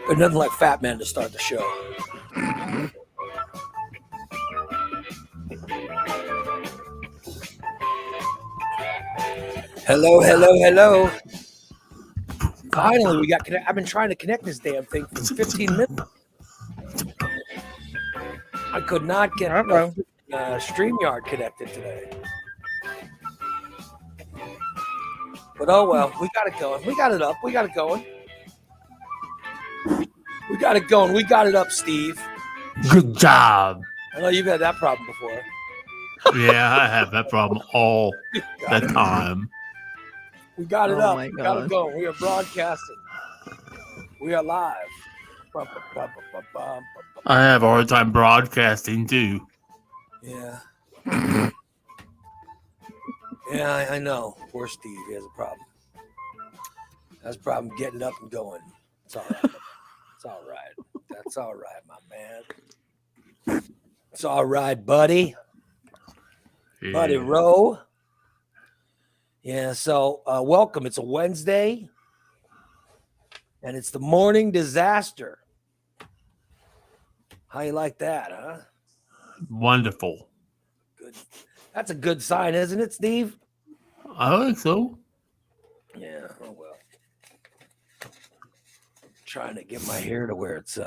But nothing like Fat Man to start the show. Hello. Finally, we got connected. I've been trying to connect this damn thing for 15 minutes. I could not get StreamYard connected today. But oh well, we got it going. We got it up. We got it going. We got it going. We got it up, Steve. Good job. I know you've had that problem before. Yeah, I have that problem all the time. We got it up. We got it going. We are broadcasting. We are live. I have a hard time broadcasting too. Yeah. Yeah, I know. Poor Steve. He has a problem. Has a problem getting up and going. It's all right. It's all right. That's all right, my man. It's all right, buddy. Yeah. Buddy Rowe. Yeah, so welcome. It's a Wednesday. And it's the morning disaster. How you like that, huh? Wonderful. Good. That's a good sign, isn't it, Steve? I think so. Yeah, oh well. Trying to get my hair to where it's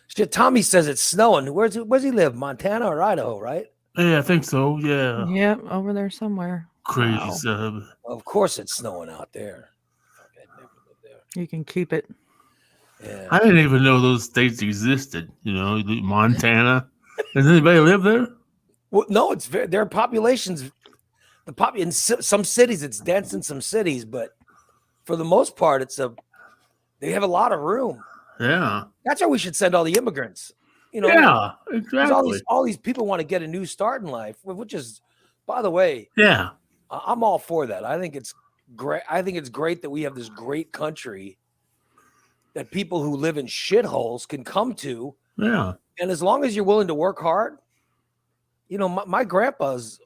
Shit, Tommy says it's snowing. Where's he live? Montana or Idaho, right? Yeah, I think so. Yeah. Yep, over there somewhere. Crazy stuff. Well, of course it's snowing out there. I never lived there. You can keep it. Yeah. I didn't even know those states existed. Montana. Does anybody live there? Well, no, it's their populations. In some cities, it's dense in some cities, but for the most part, they have a lot of room. Yeah, that's why we should send all the immigrants. Yeah, exactly. All these people want to get a new start in life, which is, by the way, yeah, I'm all for that. I think it's great. I think it's great that we have this great country that people who live in shitholes can come to. Yeah, and as long as you're willing to work hard, my grandpa's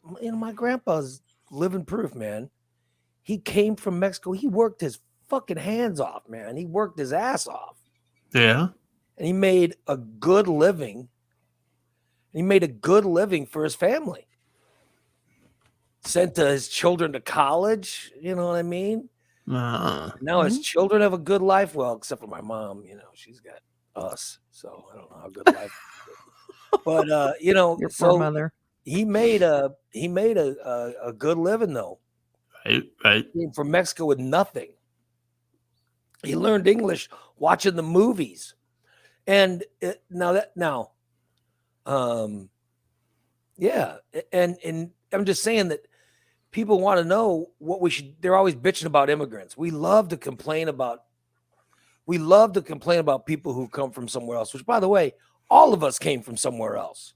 living proof, man. He came from Mexico. He worked his fucking hands off, man. He worked his ass off. Yeah. And he made a good living. He made a good living for his family. Sent his children to college. You know what I mean? Now his children have a good life. Well, except for my mom. She's got us. So I don't know how good life is. But, your poor mother. He made a good living, though. Right. He came from Mexico with nothing. He learned English watching the movies. And and I'm just saying that people want to know what we should. They're always bitching about immigrants. We love to complain about people who come from somewhere else, which, by the way, all of us came from somewhere else.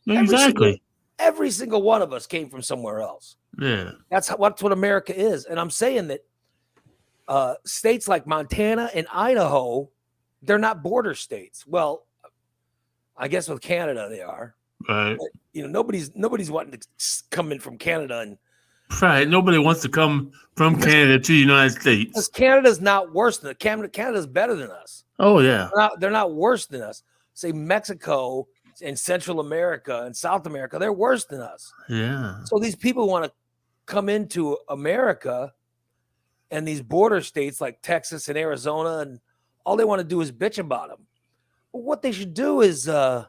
Exactly. Every single one of us came from somewhere else. Yeah. That's what America is. And I'm saying that states like Montana and Idaho, they're not border states. Well, I guess with Canada they are. Right. But, nobody's wanting to come in from Canada and right. Nobody wants to come from Canada to the United States. Because Canada's not worse than Canada's better than us. Oh yeah. They're not worse than us. Say Mexico and Central America and South America, they're worse than us. Yeah. So these people want to come into America and these border states like Texas and Arizona, and all they want to do is bitch about them. But what they should do is get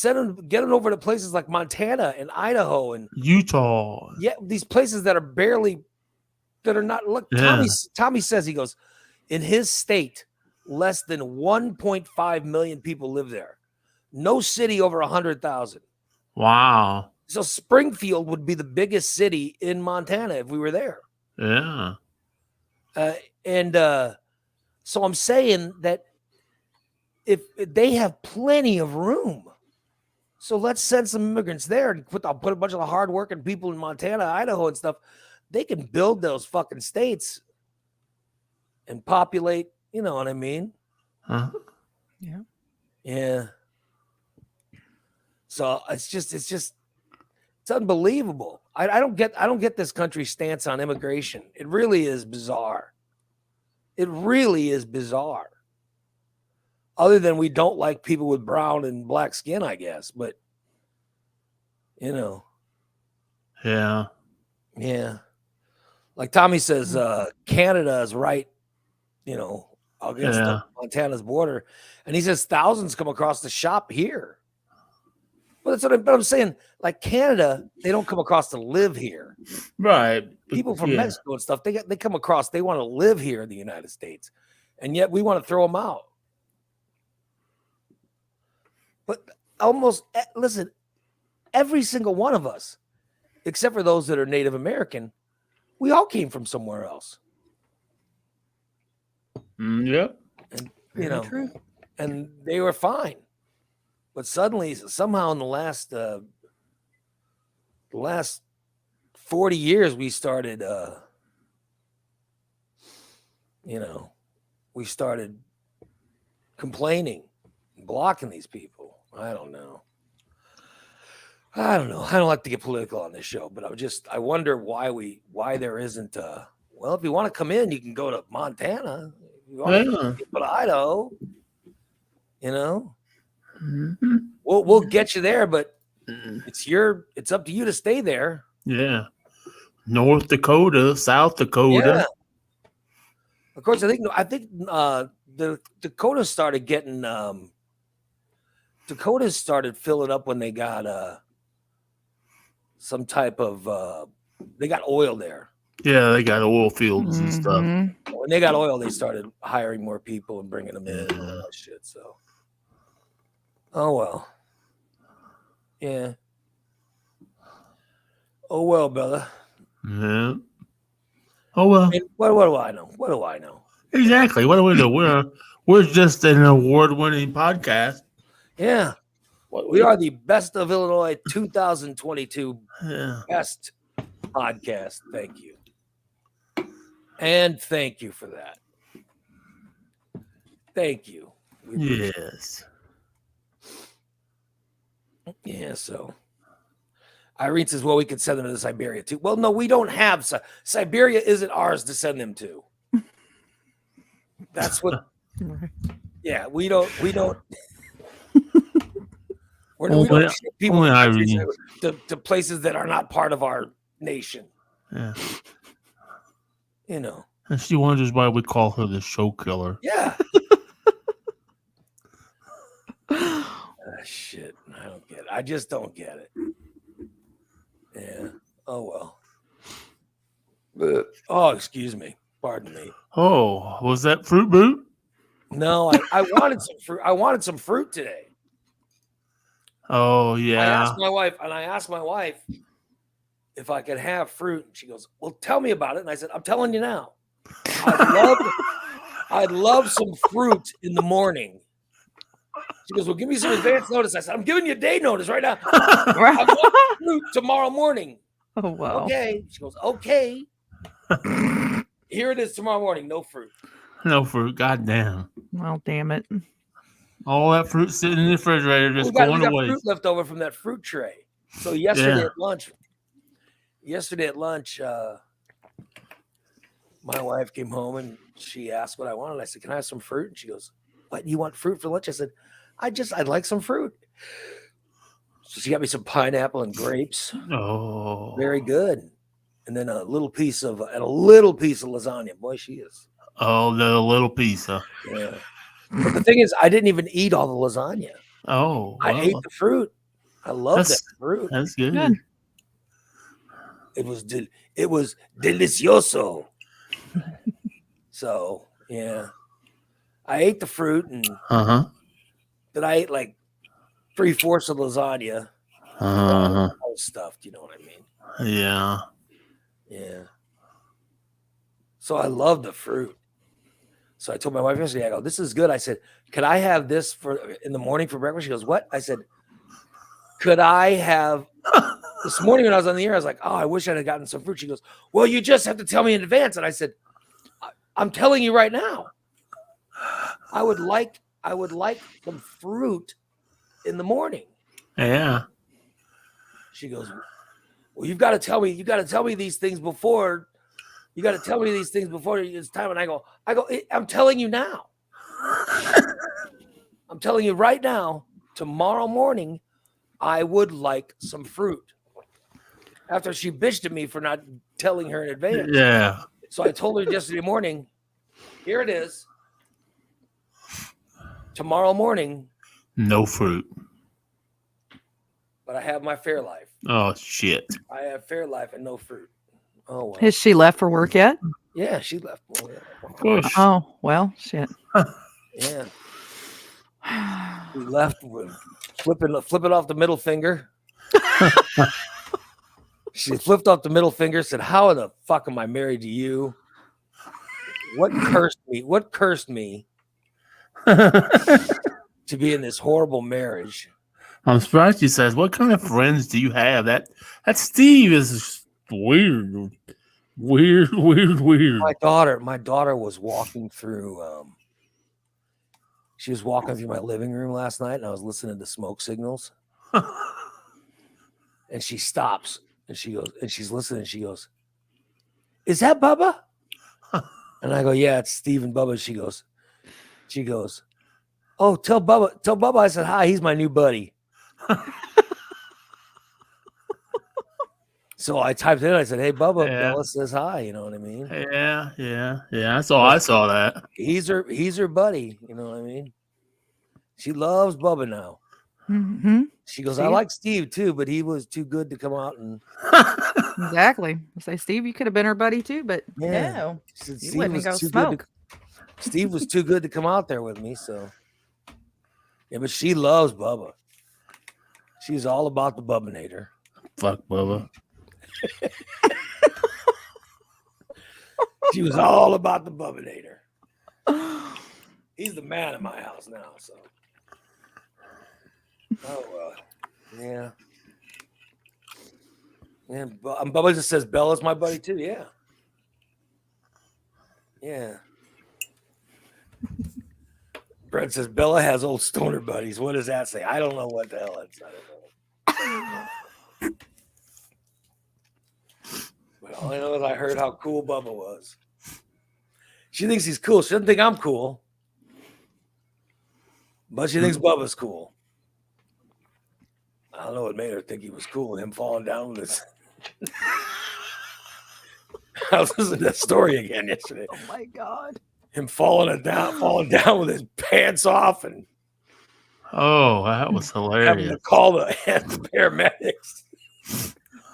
them over to places like Montana and Idaho and Utah. Yeah, these places that are not. Look, yeah. Tommy says, he goes, in his state, less than 1.5 million people live there. No city over 100,000. Wow. So Springfield would be the biggest city in Montana if we were there. Yeah. So I'm saying that if they have plenty of room, so let's send some immigrants there and put a bunch of hardworking people in Montana, Idaho, and stuff. They can build those fucking states and populate. You know what I mean? Huh? Yeah. Yeah. So it's unbelievable. I don't get this country's stance on immigration. It really is bizarre. It really is bizarre. Other than we don't like people with brown and black skin, I guess. But Yeah. yeah. Like Tommy says, Canada is right, against Montana's border, and he says thousands come across the shop here. But but I'm saying, like Canada, they don't come across to live here. Right. People from Mexico and stuff, they come across, they want to live here in the United States, and yet we want to throw them out. But listen, every single one of us, except for those that are Native American, we all came from somewhere else. Yep. And True. and they were fine. But suddenly, somehow in the last 40 years, we started, we started complaining, blocking these people. I don't know. I don't like to get political on this show, but I wonder why there isn't well, if you want to come in, you can go to Montana. If you want to go to Idaho, Mm-hmm. We'll get you there, but it's up to you to stay there. Yeah. North Dakota, South Dakota. Yeah. Of course, I think the Dakotas started getting filling up when they got some type of they got oil there. Yeah, they got oil fields and stuff. When they got oil, they started hiring more people and bringing them in and all that shit. So, oh well, yeah. Oh well, brother. Yeah. Oh well. I mean, what do I know? What do I know? Exactly. What do we know? We're just an award-winning podcast. Yeah. We are the Best of Illinois 2022 best podcast. Thank you. And thank you for that. Thank you. Yes. Yeah, so Irene says, well, we could send them to Siberia too. Well, no, we don't have Siberia isn't ours to send them to. That's what yeah, we don't we don't ship people to places that are not part of our nation. Yeah. And she wonders why we call her the show killer. Yeah. Shit. I don't get it. I just don't get it. Yeah. Oh well. Oh, excuse me. Pardon me. Oh, was that Fruit Boot? No, I wanted some fruit. I wanted some fruit today. Oh yeah. I asked my wife if I could have fruit, and she goes, "Well, tell me about it." And I said, "I'm telling you now. I'd love some fruit in the morning." She goes, "Well, give me some advance notice." I said, "I'm giving you a day notice right now. I want fruit tomorrow morning." Oh wow. Okay. She goes, "Okay." Here it is tomorrow morning. No fruit. No fruit. Goddamn. Well, damn it. All that fruit sitting in the refrigerator just going we got away. Fruit left over from that fruit tray. So yesterday at lunch, my wife came home and she asked what I wanted. I said, "Can I have some fruit?" And she goes, "What, you want fruit for lunch?" I said, I'd like some fruit. So she got me some pineapple and grapes. Oh, very good. And then a little piece of lasagna. Boy, she is. Oh, the little piece, huh? Yeah. But the thing is, I didn't even eat all the lasagna. Oh, I ate the fruit. I love that fruit. That's good. It was delicioso. So yeah, I ate the fruit and then I ate like 3/4 of lasagna. I was stuffed. You know what I mean? Yeah. Yeah. So I love the fruit. So I told my wife yesterday, I go, "This is good." I said, "Could I have this in the morning for breakfast?" She goes, "What?" I said, "Could I have this morning when I was on the air?" I was like, "Oh, I wish I'd have gotten some fruit." She goes, "Well, you just have to tell me in advance." And I said, "I'm telling you right now. I would like I would like some fruit in the morning. Yeah. She goes, well, you got to tell me these things before. You got to tell me these things before it's time. And I go, I'm telling you now. I'm telling you right now, tomorrow morning, I would like some fruit. After she bitched at me for not telling her in advance. Yeah. So I told her yesterday morning, here it is. Tomorrow morning, No fruit. but I have my Fairlife. Oh shit. I have Fairlife and no fruit. Oh, well. Has she left for work yet? Yeah, she left. Of course. Oh, well, shit. Yeah. We left with flipping off the middle finger. She flipped off the middle finger, said, how the fuck am I married to you? What cursed me to be in this horrible marriage? I'm surprised she says, what kind of friends do you have? That Steve is weird. Weird. My daughter was walking through she was walking through my living room last night and I was listening to smoke signals. And she stops and she goes, and she's listening, and she goes, is that Bubba? And I go, yeah, it's Steve and Bubba. She goes, oh, tell Bubba I said hi, he's my new buddy. So I typed in, I said, hey Bubba, Yeah. Bella says hi, you know what I mean? Yeah. I saw that. He's her buddy, you know what I mean? She loves Bubba now. Mm-hmm. She goes, See I ya. like Steve too, but he was too good to come out and Exactly. I say, Steve, you could have been her buddy too, but Yeah. no. she said, You Steve wouldn't was go too smoke. Steve was too good to come out there with me, so yeah, but she loves Bubba. She's all about the Bubbinator. Fuck Bubba. She was all about the Bubbinator. He's the man in my house now, so. Oh, yeah. Yeah, Bubba just says Bella's my buddy too. Yeah. Yeah. Brett says Bella has old stoner buddies. What does that say? I don't know what the hell it's. I don't know. But all I know is I heard how cool Bubba was. She thinks he's cool. She doesn't think I'm cool. But she thinks Bubba's cool. I don't know what made her think he was cool. Him falling down with his. I was listening to that story again yesterday. Oh my God. Him falling down with his pants off and Oh, that was having hilarious. to call the paramedics.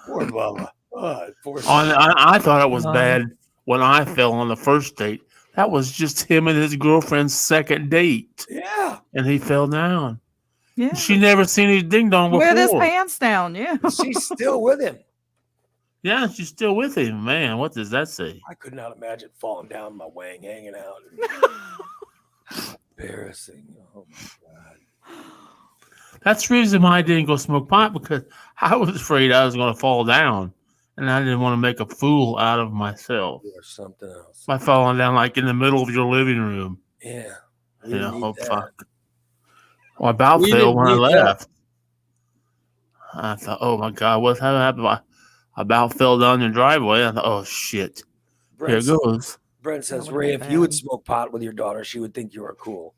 Poor Bubba. Oh, poor I thought it was Wow. bad when I fell on the first date. That was just him and his girlfriend's second date, Yeah. and he fell down. Yeah. She never seen his ding dong before. Wear his pants down. Yeah. She's still with him. Yeah, she's still with him. Man, what does that say? I could not imagine falling down, my wang hanging out. Embarrassing. Oh my God. That's the reason why I didn't go smoke pot, because I was afraid I was going to fall down, and I didn't want to make a fool out of myself Or something else. by falling down like in the middle of your living room. Yeah. We You didn't know, need that. fuck. Well, I about We fell didn't when I need that. left. I thought, oh my God, what's happened? I about fell down your driveway. I thought, oh shit, here Brent, it goes. Brent says, That would've Ray, been if you would bad. smoke pot with your daughter, she would think you are cool.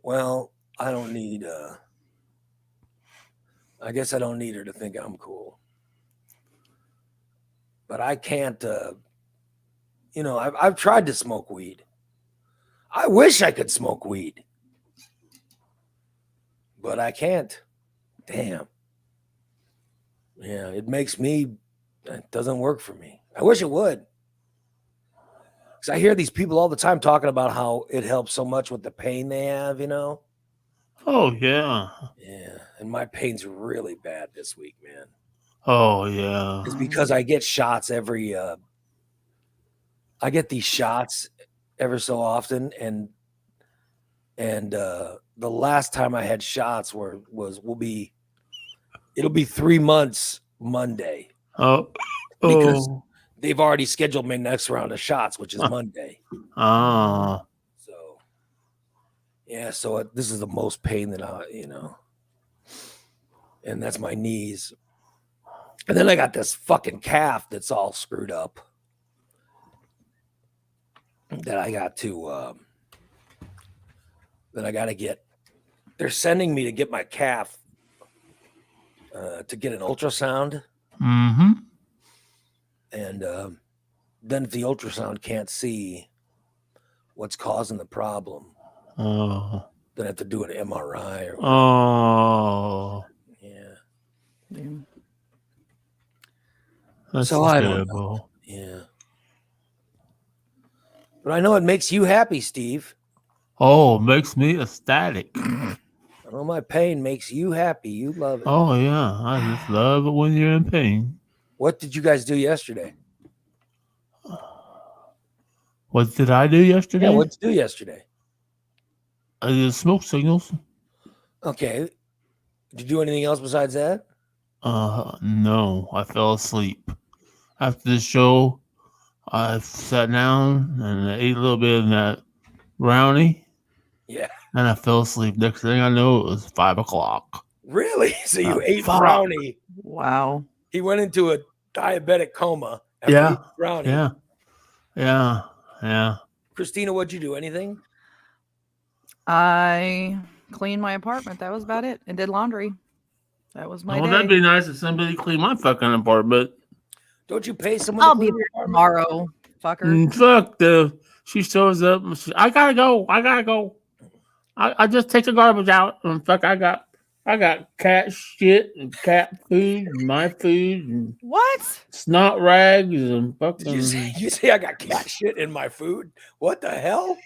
Well, I don't need I guess I don't need her to think I'm cool. But I can't I've tried to smoke weed. I wish I could smoke weed. But I can't. Damn. Yeah, it doesn't work for me. I wish it would. Because I hear these people all the time talking about how it helps so much with the pain they have, Oh yeah. Yeah, and my pain's really bad this week, man. Oh yeah. It's because I get shots I get these shots ever so often, and the last time I had shots it'll be 3 months Monday. Oh. Because Oh. they've already scheduled my next round of shots, which is Monday. Ah. So Yeah, so this is the most pain that and that's my knees. And then I got this fucking calf that's all screwed up that I got to get. They're sending me to get my calf to get an ultrasound. Mm-hmm. And then if the ultrasound can't see what's causing the problem, Oh. then I have to do an MRI. Oh. Yeah. Damn. That's So I don't terrible. Yeah. But I know it makes you happy, Steve. Oh, it makes me ecstatic. I know my pain makes you happy. You love it. Oh yeah, I just love it when you're in pain. What did you guys do yesterday? What did I do yesterday? Yeah, what'd you do yesterday? I did smoke signals. Okay. Did you do anything else besides that? No, I fell asleep. After the show, I sat down and I ate a little bit of that brownie, Yeah. and I fell asleep. Next thing I know, it was 5 o'clock. Really? So you ate fuck. brownie. Wow. He went into a diabetic coma after Yeah. eating brownie. Yeah. Christina, what'd you do? Anything? I cleaned my apartment. That was about it. And did laundry. That was my Oh, day. that'd be nice if somebody cleaned my fucking apartment. Don't you pay someone I'll to be clean your there apartment? tomorrow, fucker. Fuck she shows up and I gotta go. I just take the garbage out and fuck I got cat shit and cat food and my food and What? snot rags and fucking Did you say I got cat shit in my food? What the hell?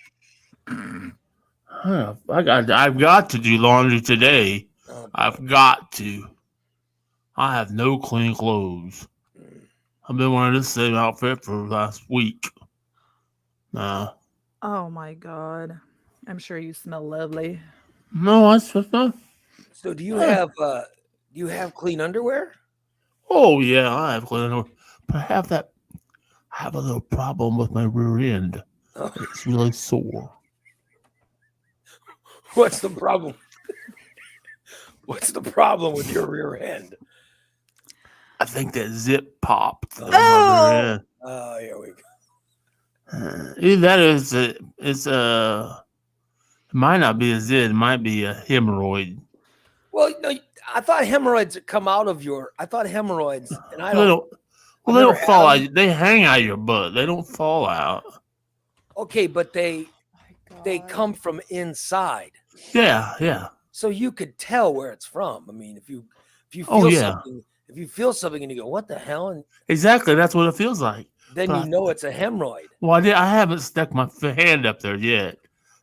I've got to do laundry today. Oh, I've got to. I have no clean clothes. I've been wearing this same outfit for last week. Oh my God. I'm sure you smell lovely. No, that's just not. so do you have clean underwear? Oh yeah, I have clean underwear. But I have a little problem with my rear end. Oh, It's really sore. what's the problem? What's the problem with your rear end? I think that zip popped. on my Oh! rear end. Oh, here we go. Either that or it might not be a zit. It might be a hemorrhoid. Well, no, I thought hemorrhoids come out of your. I thought hemorrhoids, and I They don't. don't. Well, I've they never don't fall had out. They hang out of your butt. They don't fall out. Okay, but they God. come from inside, Yeah. so you could tell where it's from. I mean, if you feel Oh, yeah. something, if you feel something and you go, "What the hell?" and Exactly. That's what it feels like. then But you know it's a hemorrhoid. Well, I haven't stuck my hand up there yet.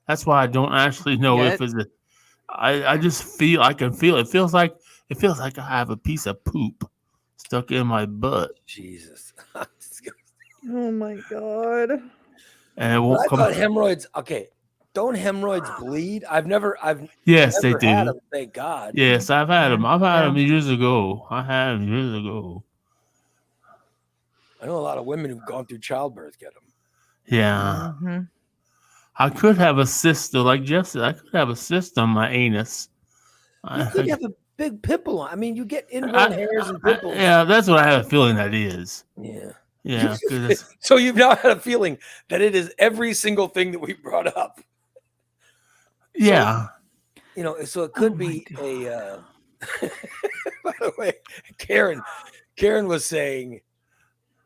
That's why I don't actually know if Yet? it's. I just feel I can feel it. It feels like I have a piece of poop stuck in my butt, Jesus. Oh my God. and it But won't I come. thought hemorrhoids. Okay, don't hemorrhoids bleed? I've never Yes, they had do. them. Thank God. Yes, I've had them. I've had Yeah. them years ago. I had them years ago. I know a lot of women who've gone through childbirth get them. Yeah, Mhm. I could have a cyst, though, like Jeff said. I could have a cyst on my anus. You could have a big pimple on. I mean, you get ingrown hairs and pimples. Yeah, that's what I have a feeling that is. Yeah. Yeah, 'cause it's- So you've now had a feeling that it is every single thing that we brought up. yeah. So it could Oh my be a. By the way, Karen was saying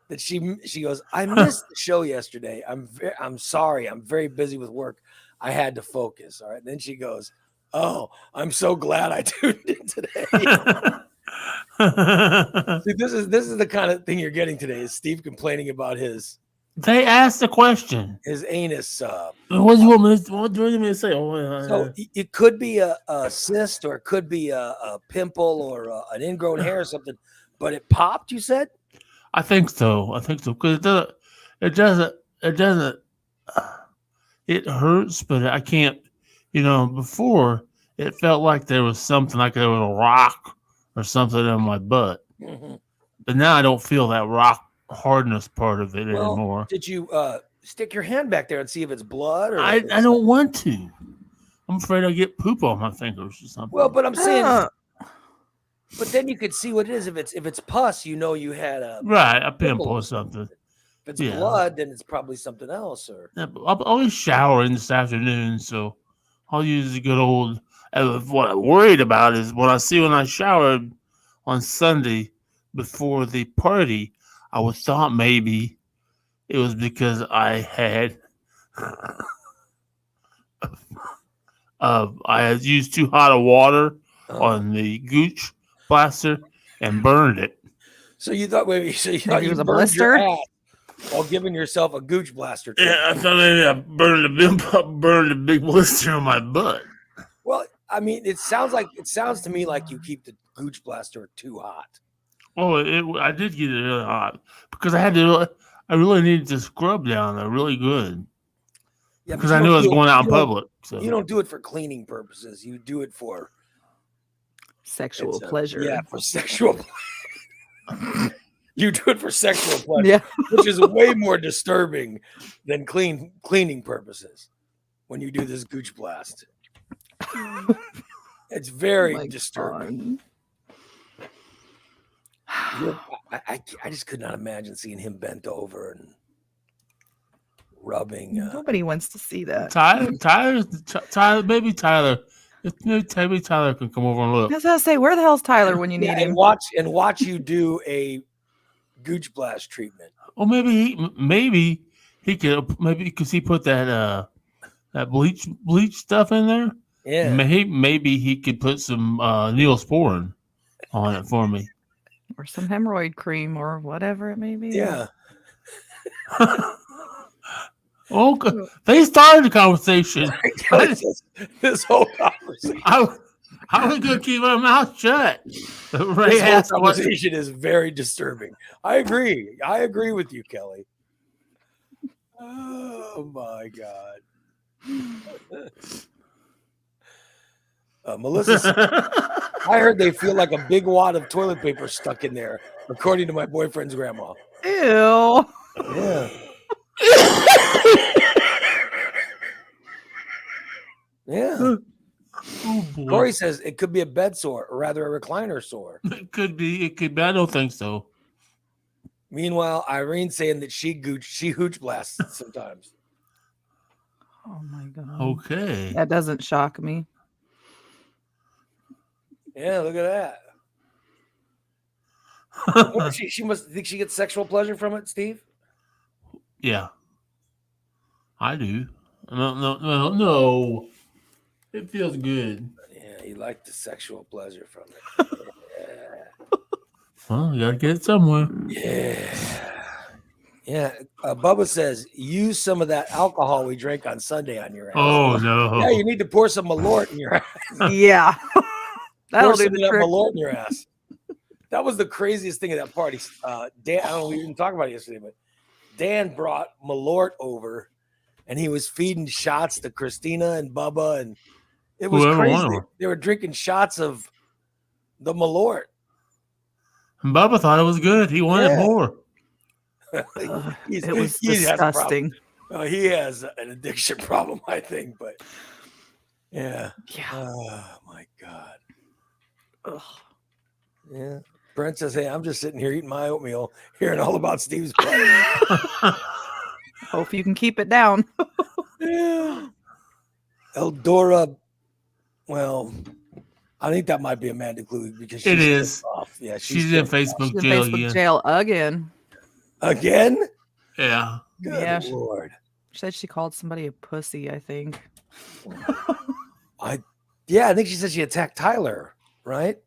that she goes, I missed the show yesterday. I'm sorry. I'm very busy with work. I had to focus. All right. And then she goes, oh, I'm so glad I tuned in today. See, this is the kind of thing you're getting today. Is Steve complaining about his They asked the question. anus? What do you want me to say? So it could be a cyst, or it could be a pimple, or an ingrown hair or something. But it popped. You said? I think so. Because it doesn't. It hurts, but I can't. Before it felt like there was something, like there was a rock or something in my butt. Mm-hmm. But now I don't feel that rock hardness part of it anymore. Did you stick your hand back there and see if it's blood? Or I don't want to. I'm afraid I get poop on my fingers or something. Well, but I'm saying, Uh, but then you could see what it is. If it's pus, you know you had a right, a pimple pimple or or something. If it's Yeah. blood, then it's probably something else. Or Yeah, but I'm always showering this afternoon, so I'll use the good old. What I'm worried about is when I showered on Sunday before the party, I would thought maybe it was because I had I had used too hot of water on the Gooch blaster and burned it. so you thought maybe Maybe it was a burned your blister? ass while giving yourself a gooch blaster. Yeah, I thought maybe I burned a big blister on my butt. Well, I mean, it sounds to me like you keep the gooch blaster too hot. Oh, I did get it really hot because I really needed to scrub down there really good Yeah, because I knew I was going out in public. So You don't do it for cleaning purposes. You do it for Sexual pleasure. Yeah, for sexual pleasure. You do it for sexual pleasure, Yeah. which is way more disturbing than cleaning purposes when you do this gooch blast. It's very My disturbing. God. I just could not imagine seeing him bent over and rubbing. Nobody wants to see that. Tyler, maybe Tyler can come over and I look. was gonna say, where the hell's Tyler when you need him? and watch you do a gooch blast treatment. Or maybe he could because he put that bleach stuff in there. Yeah. Maybe he could put some Neosporin on it for me. Or some hemorrhoid cream or whatever it may be. Yeah. Okay. They started the conversation. This whole conversation. I was going to keep my mouth shut. Ray This whole asked what. conversation is very disturbing. I agree. I agree with you, Kelly. Oh my God. Melissa said, I heard they feel like a big wad of toilet paper stuck in there, according to my boyfriend's grandma. Ew. Yeah. Yeah. Oh, boy. Corey says it could be a bed sore, or rather a recliner sore. It could be. I don't think so. Meanwhile, Irene's saying that she hooch blasts sometimes. Oh my God. Okay. That doesn't shock me. Yeah, look at that. She must think she gets sexual pleasure from it, Steve. Yeah. I do. No. It feels good. Yeah, you like the sexual pleasure from it. Yeah. Well, you gotta get it somewhere. Yeah. Bubba says use some of that alcohol we drank on Sunday on your ass. Oh no. Yeah, you need to pour some Malort in your ass. Yeah. That'll Pour do some of the that trick. Malort in your ass. That was the craziest thing at that party. Dan, I don't know, we didn't talk about it yesterday, but Dan brought Malort over and he was feeding shots to Christina and Bubba, and it was Whoever crazy. wanted one. They were drinking shots of the Malort. And Bubba thought it was good. He wanted Yeah. more. He's- It was he has a problem. disgusting. He has an addiction problem, I think, but yeah. Yeah. Oh my God. Ugh. Yeah. Brent says, hey, I'm just sitting here eating my oatmeal, hearing all about Steve's butt. Hope you can keep it down. Yeah. Eldora, well, I think that might be Amanda Kluge because she's It is. pissed off. Yeah, She's in pissed off. Facebook She's in jail Facebook again. jail again. Again? Yeah. Good Yeah, Lord. She said she called somebody a pussy, I think. I think she said she attacked Tyler, right?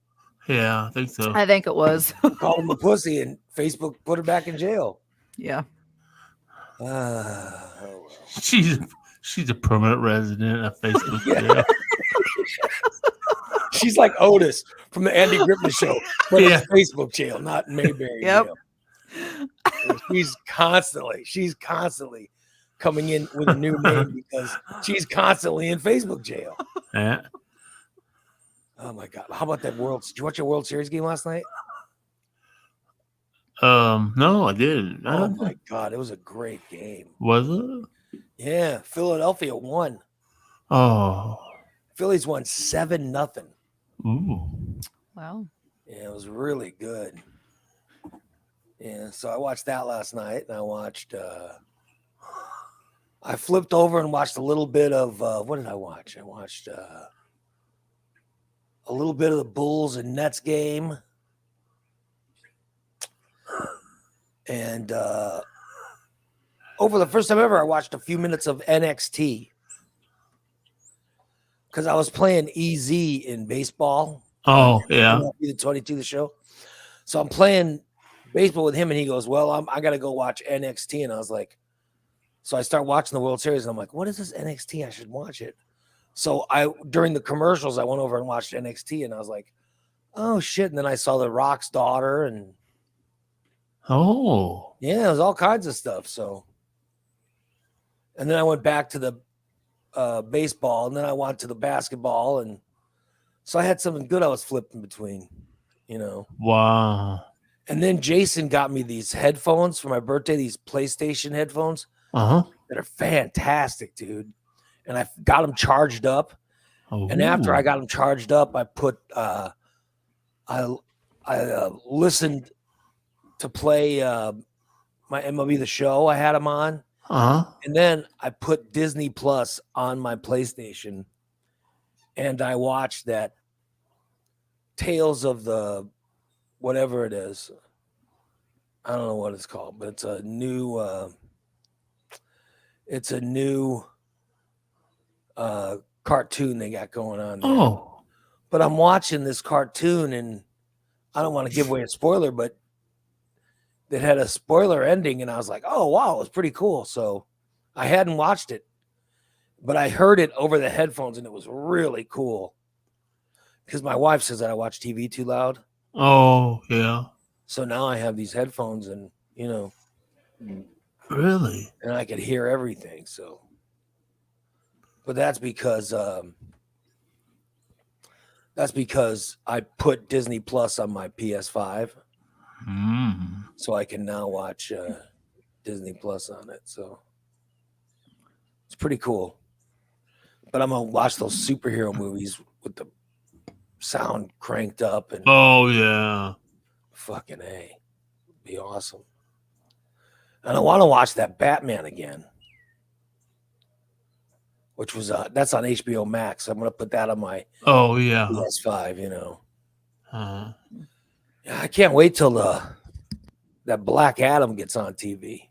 Yeah, I think so. I think it was. Called him a pussy and Facebook put her back in jail. Yeah. Oh, well. She's a permanent resident of Facebook Yeah. jail. She's like Otis from the Andy Griffith show, but Yeah. it's Facebook jail, not Mayberry Yep. jail. And she's constantly coming in with a new name because she's constantly in Facebook jail. Yeah. Oh my God. How about that Did you watch your World Series game last night? No, I didn't. I Oh don't my think. God. It was a great game. Was it? Yeah. Philadelphia won. Oh, Phillies won 7-0. Ooh. Wow. Yeah, it was really good. Yeah, so I watched that last night, and I watched. I flipped over and watched a little bit of what did I watch? I watched a little bit of the Bulls and Nets game, and over the first time ever, I watched a few minutes of NXT because I was playing EZ in baseball. Oh, yeah. The 22 the show. So I'm playing baseball with him, and he goes, "Well, I got to go watch NXT," and I was like, so I start watching the World Series, and I'm like, "What is this NXT? I should watch it." So during the commercials, I went over and watched NXT, and I was like, "Oh shit!" And then I saw The Rock's daughter, and Oh. yeah, it was all kinds of stuff. So, and then I went back to the baseball, and then I went to the basketball, and so I had something good I was flipping between, you know. Wow. And then Jason got me these headphones for my birthday, these PlayStation headphones Uh-huh. that are fantastic, dude. And I got them charged up. Oh. And after I got them charged up, I put I listened to play my MLB The Show. I had them on, Uh-huh. and then I put Disney Plus on my PlayStation, and I watched that Tales of the whatever it is. I don't know what it's called, but it's a new cartoon they got going on there. Oh. But I'm watching this cartoon, and I don't want to give away a spoiler, but it had a spoiler ending, and I was like, oh wow, it was pretty cool. So I hadn't watched it, but I heard it over the headphones, and it was really cool. Because my wife says that I watch TV too loud. Oh, yeah. So now I have these headphones, and Really? and I could hear everything. So, but that's because I put Disney Plus on my PS5, so I can now watch Disney Plus on it. So it's pretty cool. But I'm gonna watch those superhero movies with the sound cranked up and Oh, yeah. fucking A. Be awesome. And I want to watch that Batman again, which was that's on HBO Max. I'm gonna put that on my Oh, yeah. PS5. Uh-huh. Yeah, I can't wait till that Black Adam gets on TV.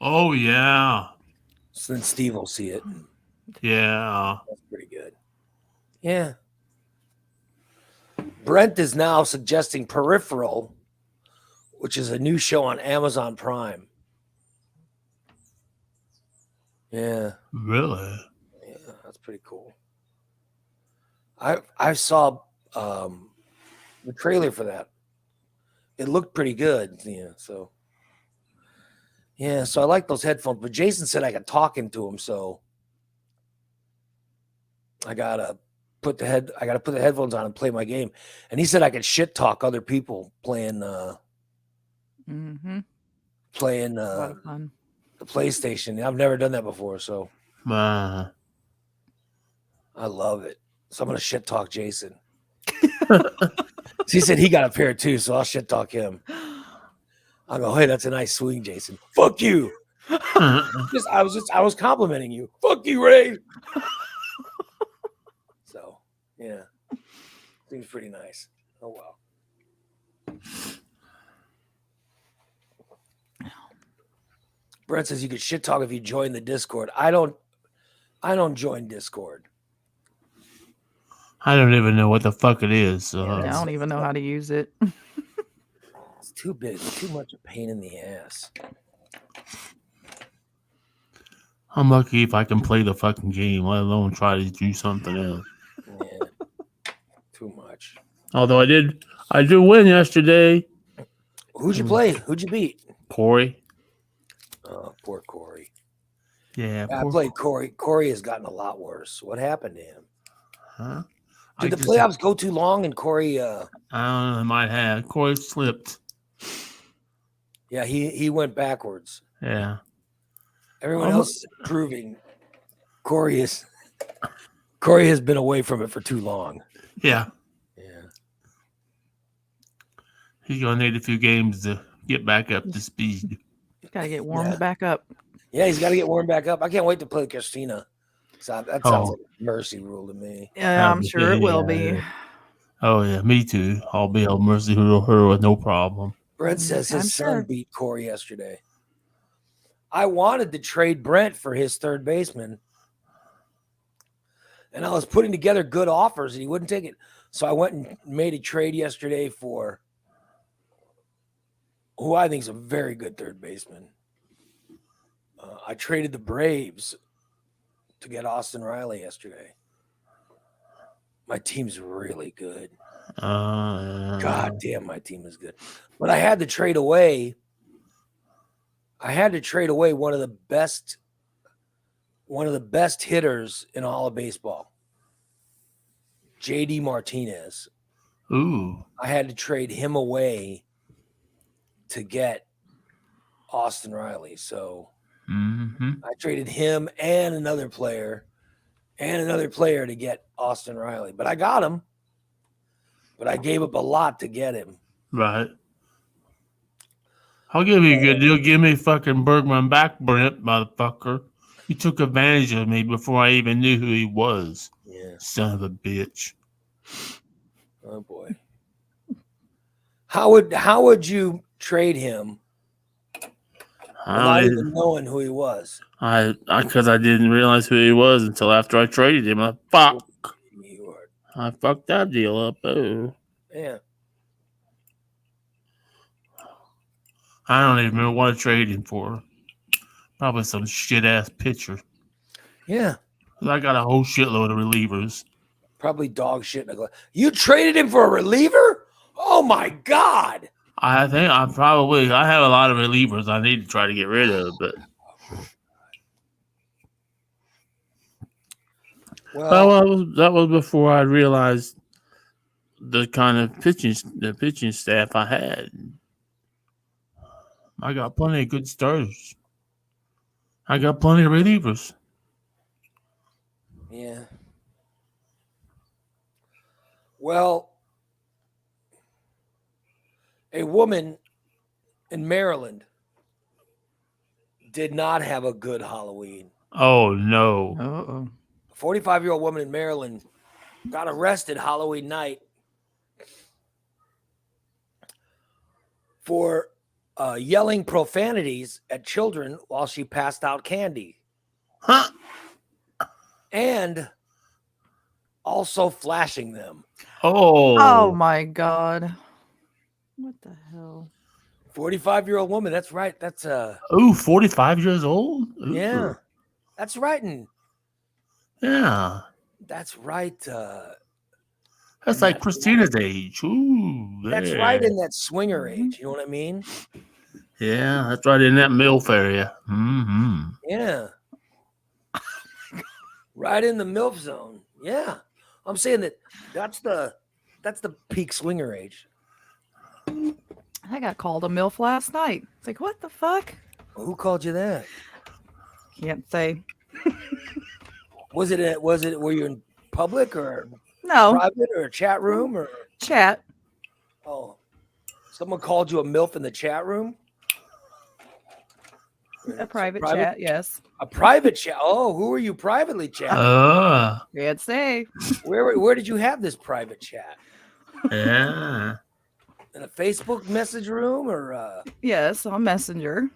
Oh, yeah. So then Steve will see it. Yeah. That's pretty good. Yeah. Brent is now suggesting Peripheral, which is a new show on Amazon Prime. Yeah. Really? Yeah, that's pretty cool. I saw the trailer for that. It looked pretty good. Yeah, so I like those headphones. But Jason said I could talk into them, so I gotta put the headphones on and play my game. And he said I could shit talk other people playing playing A lot of fun. the PlayStation. I've never done that before, so I love it. So I'm gonna shit talk Jason. So he said he got a pair too, so I'll shit talk him. I'll go, hey, that's a nice swing, Jason. Fuck you. I was complimenting you. Fuck you, Ray. So yeah, seems pretty nice. Oh well. Brent says you could shit talk if you join the Discord. I don't join Discord. I don't even know what the fuck it is. Yeah, I don't even know how to use it. It's too big. It's too much a pain in the ass. I'm lucky if I can play the fucking game, let alone try to do something else. Yeah. Too much. Although I did win yesterday. Who'd you play? Who'd you beat? Corey. Oh, poor Corey. Yeah. I played Corey. Corey has gotten a lot worse. What happened to him? Huh? Did the playoffs go too long and Corey? I don't know. I might have. Corey slipped. Yeah, he went backwards. Yeah. Everyone else is improving. Corey is Corey has been away from it for too long. Yeah, Yeah. he's gonna need a few games to get back up to speed. Gotta get warmed Yeah. back up. Yeah, he's got to get warmed back up. I can't wait to play Christina. So that sounds Oh. like a mercy rule to me. Yeah, I'm sure it will be. Yeah. Oh yeah, me too. I'll be able to mercy her with no problem. Brent says his I'm son sure. beat Corey yesterday. I wanted to trade Brent for his third baseman. And I was putting together good offers and he wouldn't take it. So I went and made a trade yesterday for who I think is a very good third baseman. I traded the Braves to get Austin Riley yesterday. My team's really good. God damn, my team is good. But I had to trade away. One of the best hitters in all of baseball. JD Martinez. Ooh. I had to trade him away to get Austin Riley. So I traded him and another player to get Austin Riley. But I got him. But I gave up a lot to get him. Right. I'll give you a good deal. Give me fucking Bergman back, Brent, motherfucker. You took advantage of me before I even knew who he was. Yeah. Son of a bitch. Oh boy. How would you trade him without even knowing who he was? Because I didn't realize who he was until after I traded him. Fuck. I fucked that deal up. Oh. Yeah. I don't even remember what I traded him for. Probably some shit ass pitcher. Yeah. I got a whole shitload of relievers. Probably dog shit. You traded him for a reliever? Oh my God. I think I have a lot of relievers I need to try to get rid of, but that was before I realized the kind of pitching staff I had. I got plenty of good starters. I got plenty of relievers. Yeah. Well, a woman in Maryland did not have a good Halloween. Oh, no. Uh-oh. A 45-year-old woman in Maryland got arrested Halloween night for yelling profanities at children while she passed out candy. Huh? And also flashing them. Oh my God. What the hell? 45-year-old woman. That's right. That's 45 years old? Ooh. Yeah. That's right. And yeah. That's right. That's like Christina's age. Ooh. That's right in that swinger age. You know what I mean? Yeah, that's right in that MILF area. Mm-hmm. Yeah. Right in the MILF zone. Yeah. I'm saying that's the peak swinger age. I got called a MILF last night. It's like, what the fuck? Who called you that? Can't say. Were you in public or No. private or a chat room or Chat. Oh. Someone called you a MILF in the chat room? A private chat, yes. A private chat. Oh, who are you privately chatting? Can't say. Where did you have this private chat? Yeah. In a Facebook message room or Yes, on Messenger.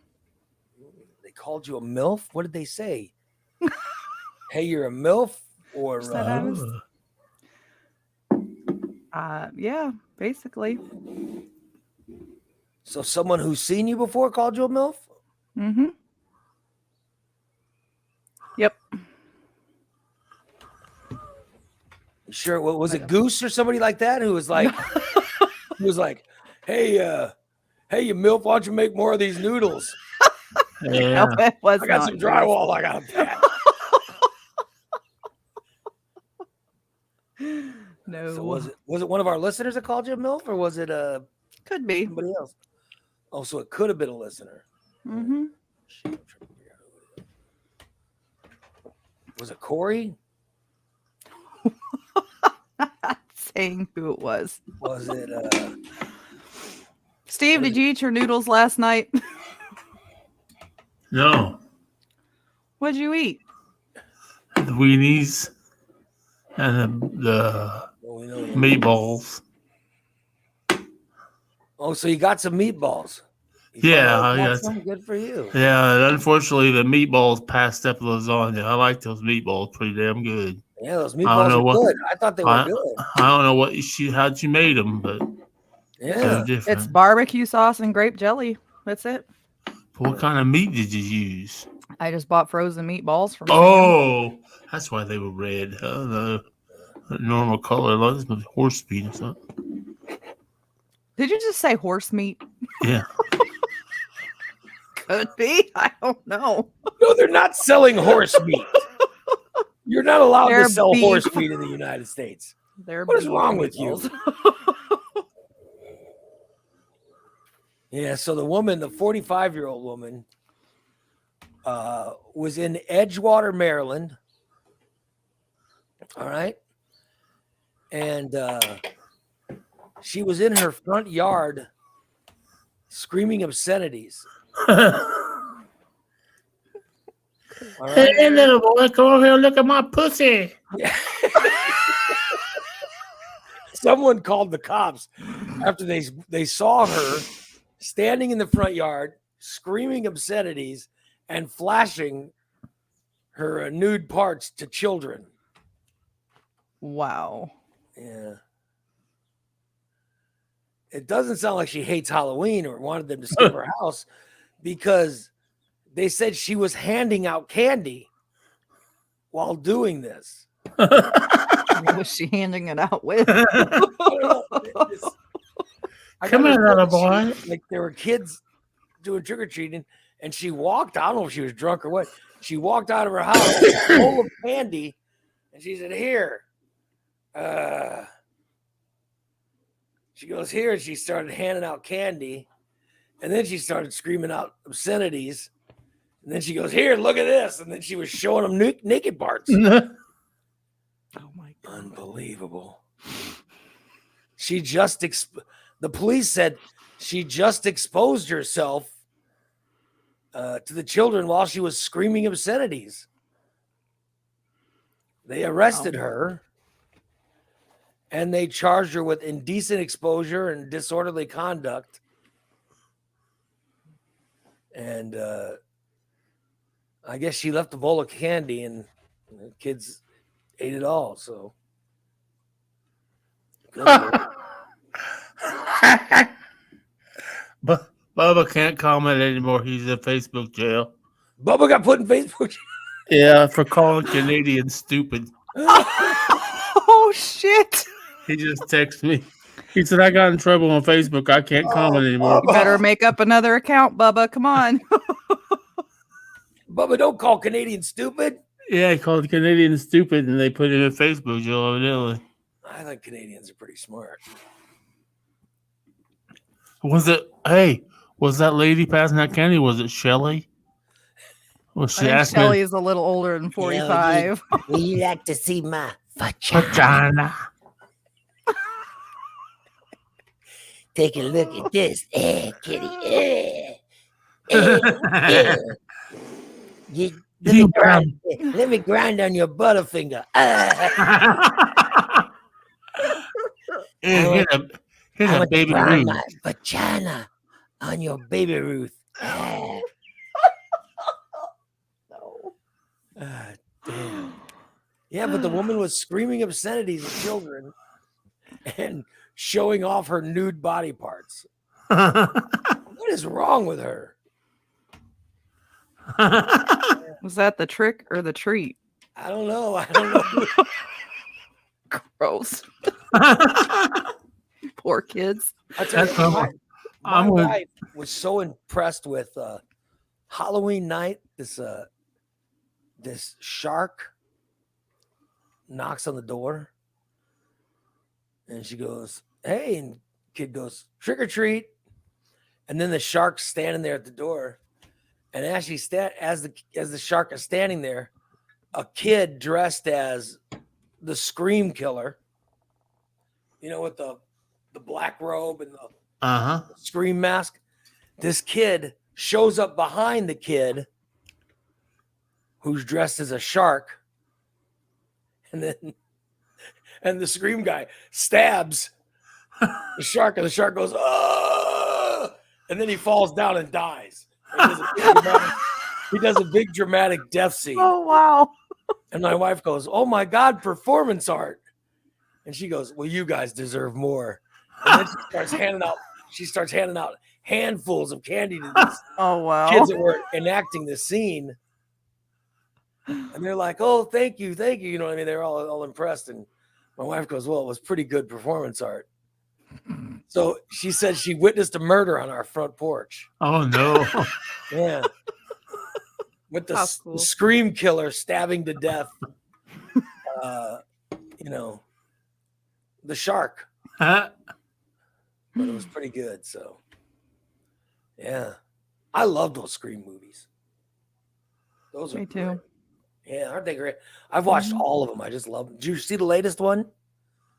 They called you a MILF? What did they say? Hey, you're a MILF or yeah, basically. So someone who's seen you before called you a MILF? Mm-hmm. Yep. Sure. What was it, Goose or somebody like that who was like, hey, you MILF, why don't you make more of these noodles? Yeah. No, it was I got not some drywall I got to pack. No. So was it one of our listeners that called you a MILF or was it Could be. somebody else? Oh, so it could have been a listener. Mm-hmm. Shit, I'm trying to figure out who it is. Was it Corey? saying who it was. Was it? Steve, did you eat your noodles last night? No, What'd you eat? the weenies and the Well, we know. meatballs. Oh, so you got some meatballs? Yeah, finally got yeah. some? Good for you. Yeah, and unfortunately, the meatballs passed up lasagna. I like those meatballs pretty damn good. Yeah, those I don't meatballs know are what good. I thought they were I, good. I don't know how'd you made them, but Yeah. they're different. It's barbecue sauce and grape jelly. That's it. What kind of meat did you use? I just bought frozen meatballs from Sam. Oh, that's why they were red. Huh? The normal color, like this was horse meat or something. Did you just say horse meat? Yeah. Could be. I don't know. No, they're not selling horse meat. You're not allowed They're to sell beef. horse meat in the United States. They're What is beef wrong with you? meatballs. Yeah, so the 45-year-old woman, was in Edgewater, Maryland. All right. And she was in her front yard screaming obscenities. All right. Hey, little boy, come over here and look at my pussy. Yeah. Someone called the cops after they saw her standing in the front yard screaming obscenities and flashing her nude parts to children. Wow. Yeah. It doesn't sound like she hates Halloween or wanted them to skip her house, because they said she was handing out candy while doing this. What was she handing it out with? I don't know. I Come got here, a little feeling boy. like there were kids doing trick-or-treating, and she walked, I don't know if she was drunk or what. She walked out of her house full of candy, and she said, here. She goes, here, and she started handing out candy, and then she started screaming out obscenities, and then she goes, here, look at this, and then she was showing them naked parts. Oh my god. Unbelievable. She just the police said she just exposed herself to the children while she was screaming obscenities. They arrested her, and they charged her with indecent exposure and disorderly conduct. And I guess she left a bowl of candy, and the kids ate it all. So But Bubba can't comment anymore. He's in Facebook jail. Bubba got put in Facebook. Yeah, for calling Canadians stupid. Oh shit. He just texted me. He said, I got in trouble on Facebook. I can't comment anymore. You better make up another account, Bubba. Come on. Bubba, don't call Canadians stupid. Yeah, he called Canadians stupid, and they put him in Facebook jail, evidently. I think Canadians are pretty smart. Was that lady passing that candy? Was it Shelly? Was I she think asking Shelly is a little older than 45. Would you like to see my vagina? vagina? Take a look at this. Kitty. You brown. Let me grind on your butterfinger. Here's a baby Ruth. My vagina on your baby Ruth. No. Damn. Yeah, but the woman was screaming obscenities at children and showing off her nude body parts. What is wrong with her? Was that the trick or the treat? I don't know. Gross. Poor kids. I tell That's you, what my I'm with- wife was so impressed with Halloween night. This shark knocks on the door, and she goes, "Hey!" And kid goes, "Trick or treat!" And then the shark's standing there at the door, and as the shark is standing there, a kid dressed as the Scream Killer with the black robe and the Uh-huh. Scream mask. This kid shows up behind the kid who's dressed as a shark, and the Scream guy stabs the shark, and the shark goes, "Oh!" And then he falls down and dies. And he does a big dramatic death scene. Oh wow. And my wife goes, "Oh my God, performance art." And she goes, "Well, you guys deserve more." And then she starts handing out handfuls of candy to these Oh wow. kids that were enacting the scene. And they're like, "Oh, thank you. You know what I mean?" They're all impressed. And my wife goes, "Well, it was pretty good performance art." So she said she witnessed a murder on our front porch. Oh no. Yeah. With the That's cool. Scream killer stabbing to death, the shark. But it was pretty good. So, yeah. I love those Scream movies. Those are Me too. great. Yeah, aren't they great? I've watched all of them. I just love them. Did you see the latest one?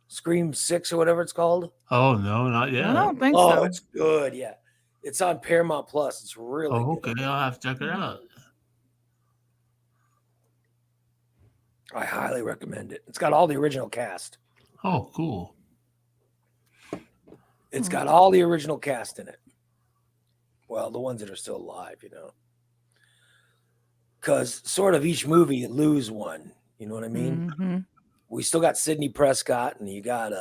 Scream 6 or whatever it's called? Oh no, not yet. I don't think Oh, so. it's good. Yeah. It's on Paramount Plus. It's really Oh, good. okay. I'll have to check it out. I highly recommend it. It's got all the original cast. Oh, cool. It's got all the original cast in it. Well, the ones that are still alive, Because sort of each movie you lose one. You know what I mean? Mm-hmm. We still got Sidney Prescott, and you got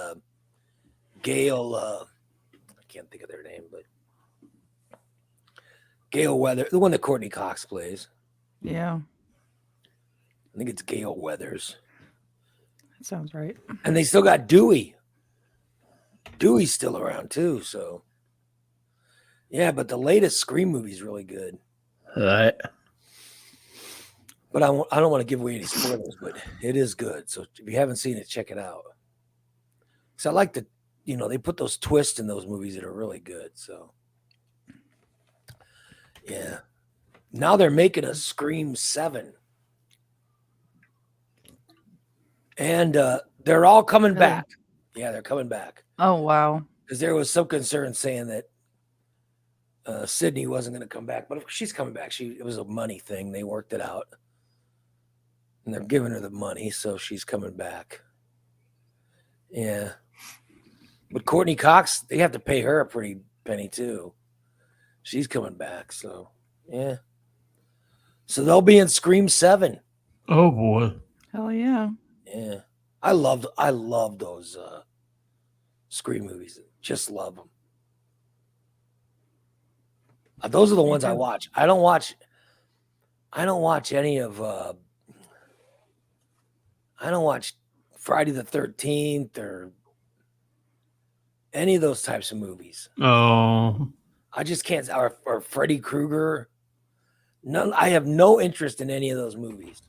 Gail. I can't think of their name, but Gail Weather, the one that Courtney Cox plays. Yeah, I think it's Gail Weathers. that sounds right. And they still got Dewey. Dewey's still around too. So, yeah, but the latest Scream movie is really good. All right. But I don't want to give away any spoilers, but it is good. So if you haven't seen it, check it out. So I like they put those twists in those movies that are really good. So, yeah. Now they're making a Scream 7. And they're all coming Really? back. Yeah, they're coming back. Oh wow. Because there was some concern saying that Sydney wasn't going to come back. But she's coming back. It was a money thing. They worked it out. And they're giving her the money, so she's coming back. Yeah. But Courtney Cox, they have to pay her a pretty penny too. She's coming back, so yeah. So they'll be in Scream 7. Oh boy. Hell yeah. Yeah. I love those Scream movies. Just love them. Those are the ones I watch. I don't watch any of I don't watch Friday the 13th or any of those types of movies. Oh. I just can't. Or Freddy Krueger. None. I have no interest in any of those movies.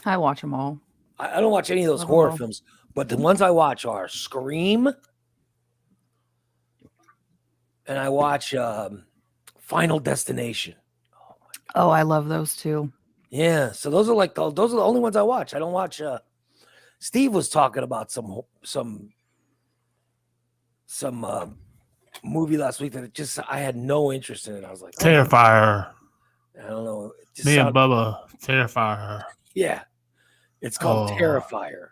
I watch them all. I don't watch any of those Love 'em horror all. films, but the ones I watch are Scream, and I watch Final Destination. Oh, I love those too. Yeah, so those are the only ones I watch. I don't watch. Steve was talking about some movie last week that I had no interest in it. I was like, Terrifier. I don't know. It just Me and sounded- Bubba. Terrifier. Yeah, it's called Oh. Terrifier.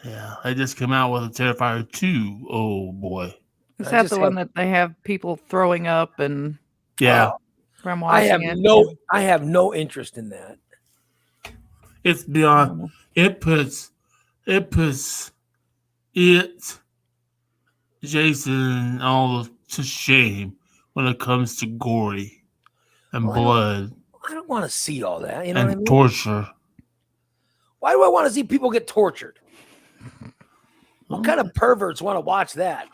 Yeah. They just came out with a Terrifier 2. Oh boy. Is I that just the one that they have people throwing up and Yeah. from I watching have it? I have no interest in that. It's beyond. It puts Jason all to shame when it comes to gory and Well, I don't- blood I don't want to see all that. You know what I and mean? torture. Why do I want to see people get tortured? What kind of perverts want to watch that?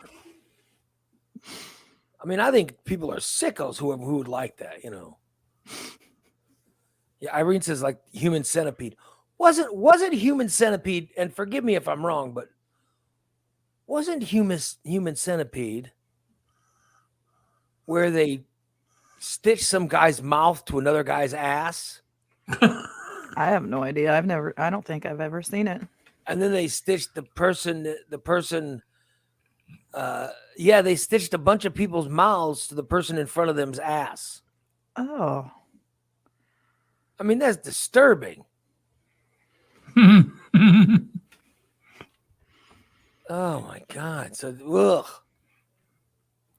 I mean, I think people are sickos who would like that, Yeah, Irene says like Human Centipede. Wasn't Human Centipede, and forgive me if I'm wrong, but wasn't Human Centipede where they stitched some guy's mouth to another guy's ass? I have no idea. I don't think I've ever seen it. And then they stitched the person. They stitched a bunch of people's mouths to the person in front of them's ass. Oh. I mean, that's disturbing. Oh my God. So, ugh.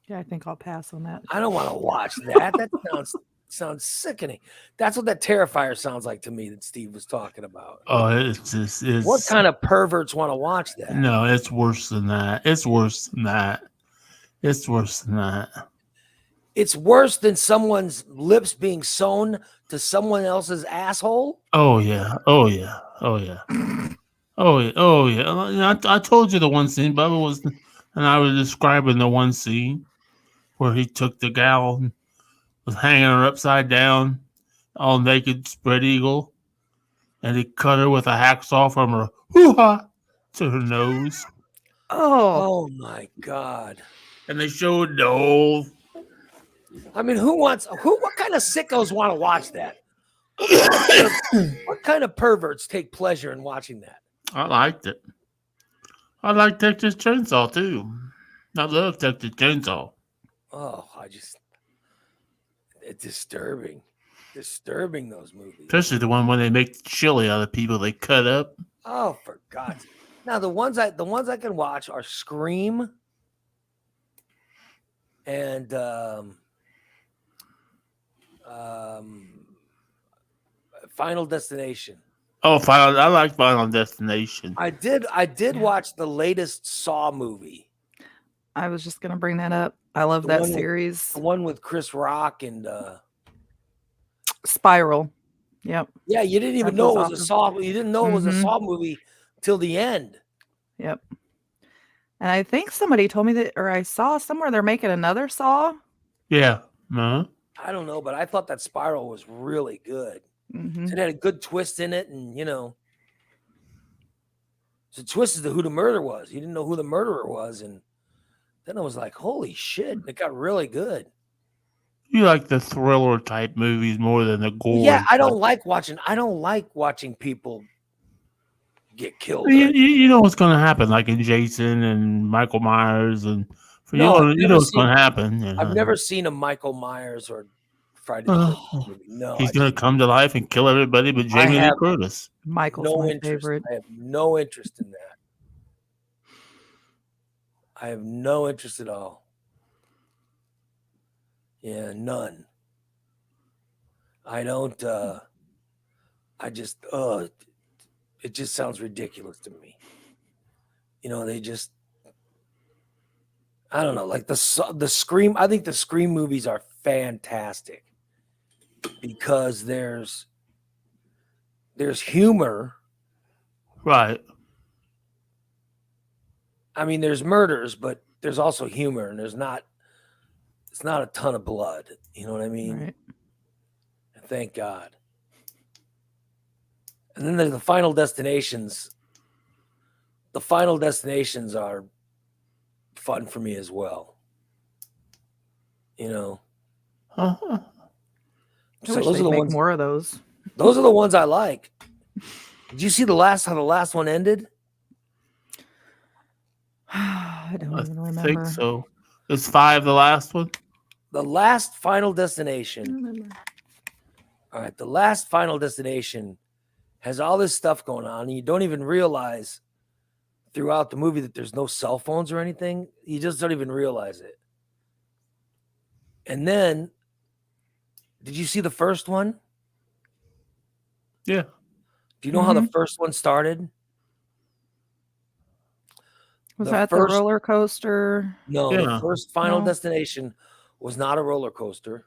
Yeah, I think I'll pass on that. I don't want to watch that. That sounds sickening. That's what that Terrifier sounds like to me that Steve was talking about. Oh, it's just What kind of perverts want to watch that? No, it's worse than that. It's worse than that. It's worse than that. It's worse than someone's lips being sewn to someone else's asshole. Oh yeah. Oh yeah. Oh yeah. Oh yeah. Oh yeah. You know, I told you the one scene. Bubba was, and I was describing the one scene where he took the gal, and was hanging her upside down, all naked, spread eagle, and he cut her with a hacksaw from her hoo-ha to her nose. Oh. Oh my God. And they showed the whole. I mean, what kind of sickos want to watch that? What kind of perverts take pleasure in watching that? I liked it. I like Texas Chainsaw too. I love Texas Chainsaw. Oh, it's disturbing. Disturbing, those movies. Especially the one when they make chili out of people they cut up. Oh, for God's sake. Now the ones I can watch are Scream and Final Destination. Oh, I like Final Destination. I did watch the latest Saw movie. I was just gonna bring that up. I love that series. The one with Chris Rock and Spiral. Yep. Yeah, you didn't even know it was a Saw. You didn't know it was a Saw movie till the end. Yep. And I think somebody told me that, or I saw somewhere they're making another Saw. Yeah. Uh-huh. I don't know, but I thought that Spiral was really good. Mm-hmm. It had a good twist in it, and the twist is who the murder was. You didn't know who the murderer was, and then I was like, "Holy shit!" It got really good. You like the thriller type movies more than the gore. Yeah, I don't like watching people get killed. You know what's going to happen, like in Jason and Michael Myers, and you know what's going to happen. I've never seen a Michael Myers or Friday the 13th movie. No, he's going to come to life and kill everybody but Jamie Lee Curtis. Michael's my favorite. I have no interest in that. I have no interest at all. Yeah, none. I don't. It just sounds ridiculous to me. They just. I don't know, like the Scream. I think the Scream movies are fantastic because there's humor, right? I mean, there's murders, but there's also humor, and it's not a ton of blood. You know what I mean? Right. Thank God. And then there's the Final Destinations. The Final Destinations are fun for me as well. Uh-huh. So those are the ones. More of those. Those are the ones I like. Did you see how the last one ended? I don't even remember. I think so. Is 5 the last one? The last Final Destination. All right, the last Final Destination has all this stuff going on, and you don't even realize throughout the movie that there's no cell phones or anything. You just don't even realize it. And then, did you see the first one? Yeah. Do you know how the first one started? Was that the roller coaster? No, the first Final Destination was not a roller coaster.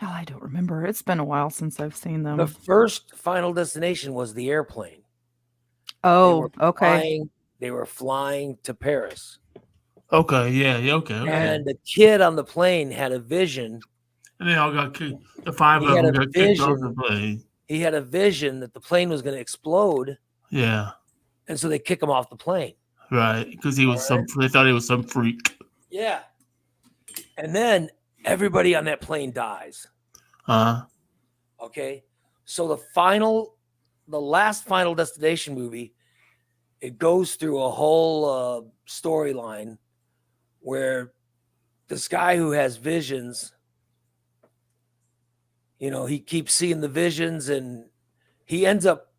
Oh, I don't remember. It's been a while since I've seen them. The first Final Destination was the airplane. Oh, okay. They were flying to Paris. Okay, yeah, okay. And the kid on the plane had a vision. And they all got kicked. The 5 of them got kicked off the plane. He had a vision that the plane was going to explode. Yeah. And so they kick him off the plane. Right, because he was they thought he was some freak. Yeah. And then everybody on that plane dies. Uh-huh. Okay. So the final the last Final Destination movie, it goes through a whole storyline where this guy who has visions, he keeps seeing the visions, and he ends up,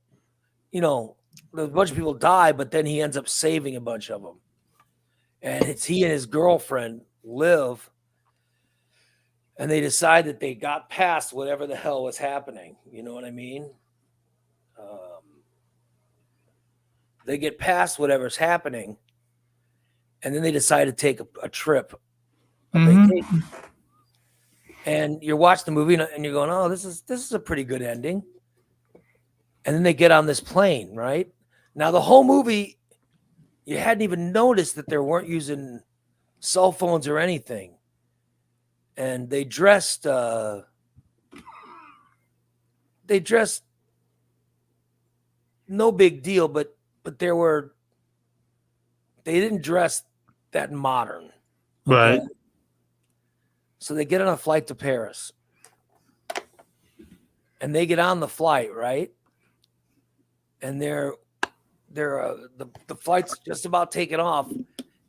a bunch of people die, but then he ends up saving a bunch of them. And it's he and his girlfriend live, and they decide that they got past whatever the hell was happening. You know what I mean? They get past whatever's happening, and then they decide to take a trip, a vacation. And you're watching the movie, and you're going, "Oh, this is a pretty good ending." And then they get on this plane, right? Now the whole movie, you hadn't even noticed that they weren't using cell phones or anything, and they dressed no big deal, but they didn't dress that modern. Right. Okay? So they get on a flight to Paris, and they get on the flight, right? And the flight's just about taking off,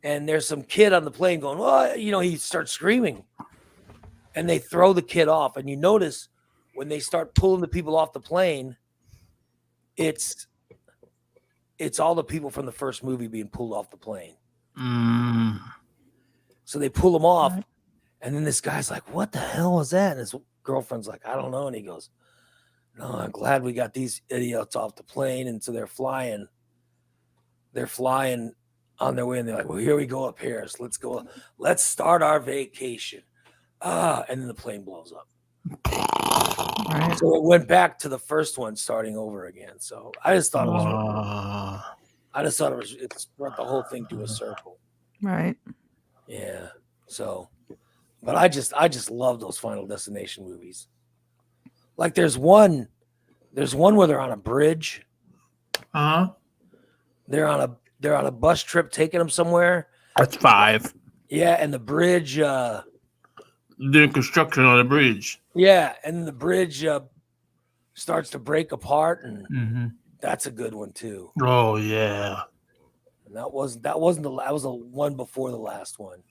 and there's some kid on the plane going, "Oh," he starts screaming, and they throw the kid off. And you notice when they start pulling the people off the plane, it's all the people from the first movie being pulled off the plane. So they pull them off, and then this guy's like, "What the hell was that?" And his girlfriend's like, "I don't know." And he goes, "No, I'm glad we got these idiots off the plane." And so they're flying on their way, and they're like, "Well, here we go up here. So let's go. Let's start our vacation." And then the plane blows up. Right. So it went back to the first one, starting over again. So I just thought it was it's brought the whole thing to a circle. Right. Yeah. So, but I just love those Final Destination movies. Like there's one where they're on a bridge. They're on a bus trip taking them somewhere. That's 5. Yeah, and the bridge. Doing construction on a bridge. Yeah, and the bridge starts to break apart, and that's a good one too. Oh yeah. And that was the one before the last one.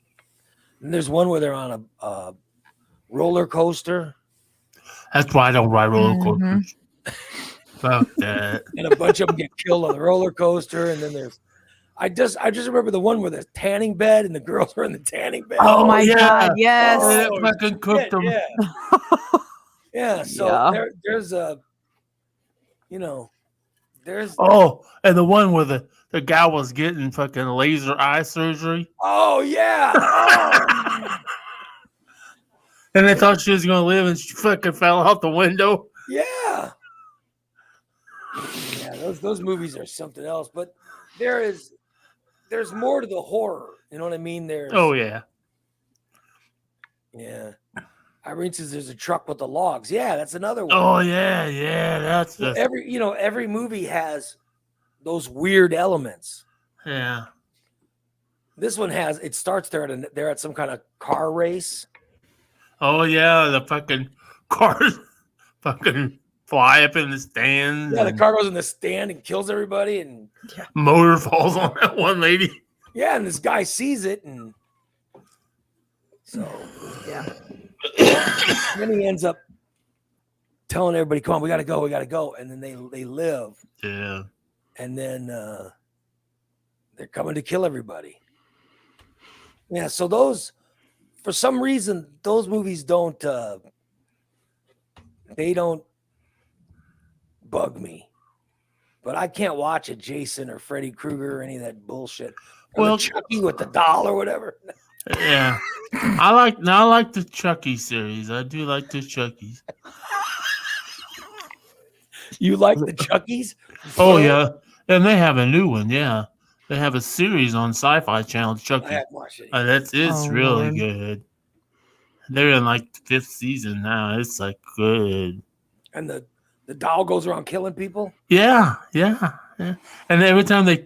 And there's one where they're on a roller coaster. That's why I don't ride roller coasters. Fuck that. And a bunch of them get killed on the roller coaster. And then there's, I just remember the one where the tanning bed and the girls are in the tanning bed. Oh my yeah. God! Yes. Oh, they fucking cooked them. Yeah. Yeah. So there's there's. Oh, and the one where the guy was getting fucking laser eye surgery. Oh yeah. Oh. And they thought she was gonna live, and she fucking fell out the window. Yeah. Yeah, those movies are something else. But there's more to the horror. You know what I mean? Oh yeah. Yeah. Irene says there's a truck with the logs. Yeah, that's another one. Oh yeah. That's every movie has those weird elements. Yeah. This one it starts they're at some kind of car race. Oh yeah, the fucking cars fucking fly up in the stands. Yeah, the car goes in the stand and kills everybody, and motor falls on that one lady. Yeah, and this guy sees it, and so Yeah. then he ends up telling everybody, "Come on, we gotta go," and then they live. Yeah. And then they're coming to kill everybody. Yeah, so for some reason, those movies don't bug me. But I can't watch a Jason or Freddy Krueger or any of that bullshit. Or Chucky with the doll or whatever. Yeah. I like the Chucky series. I do like the Chuckies. You like the Chuckies? Oh yeah. And they have a new one, yeah. They have a series on Sci-Fi Channel, Chucky. I haven't watched it. It's really Lord. good. They're in like the 5th season now. It's like good. And the doll goes around killing people? Yeah. And every time they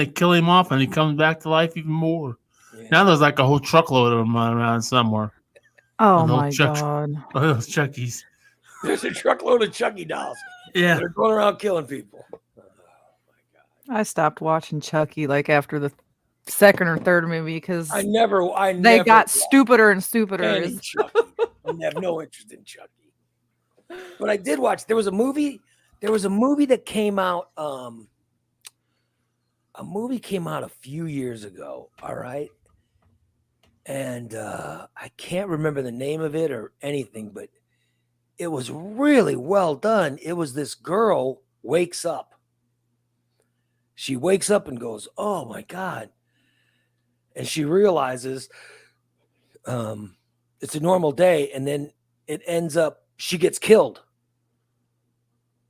kill him off, and he comes back to life even more. Yeah. Now there's like a whole truckload of them around somewhere. Oh And those my God. Oh, those Chuckies. There's a truckload of Chucky dolls. Yeah. They're going around killing people. Oh my God. I stopped watching Chucky like after the second or third movie because I never they got watched stupider and stupider. any Chucky. I have no interest in Chucky. But I did watch. There was a movie that came out. A movie came out a few years ago. All right, and I can't remember the name of it or anything, but it was really well done. It was this girl wakes up. She wakes up and goes, "Oh my God," and she realizes it's a normal day, and then it ends up she gets killed.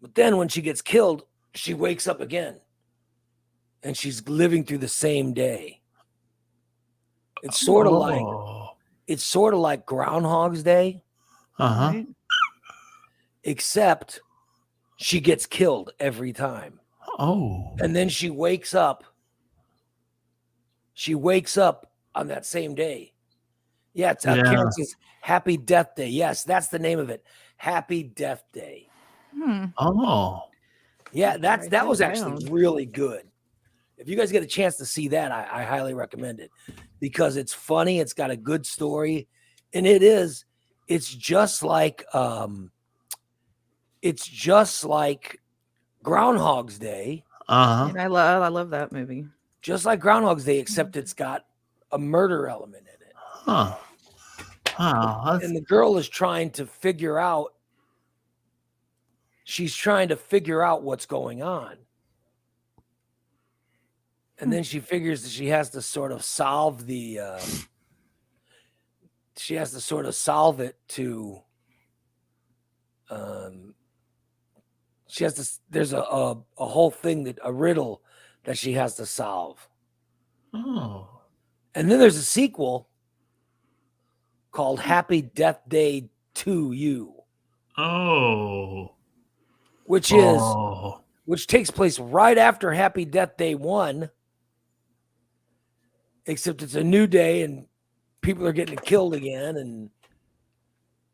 But then when she gets killed, she wakes up again. And she's living through the same day. It's sort of like Groundhog's Day, Uh-huh. Right? except she gets killed every time. Oh. And then she wakes up. She wakes up on that same day. Yeah, it's Karen says Happy Death Day. Yes, that's the name of it. Happy Death Day. Oh. Yeah, Write that was that actually down. really good. If you guys get a chance to see that, I highly recommend it because it's funny. It's got a good story, and it's just like Groundhog's Day, Uh-huh. And I love that movie. just like Groundhog's Day, except it's got a murder element in it, Huh. Wow. That's, and the girl is trying to figure out. She's trying to figure out what's going on. And then she figures that she has to sort of solve she has to sort of solve it to she has to there's a whole thing that a riddle that she has to solve. oh. And then there's a sequel called Happy Death Day to You, Oh. which takes place right after Happy Death Day 1, except it's a new day and people are getting killed again and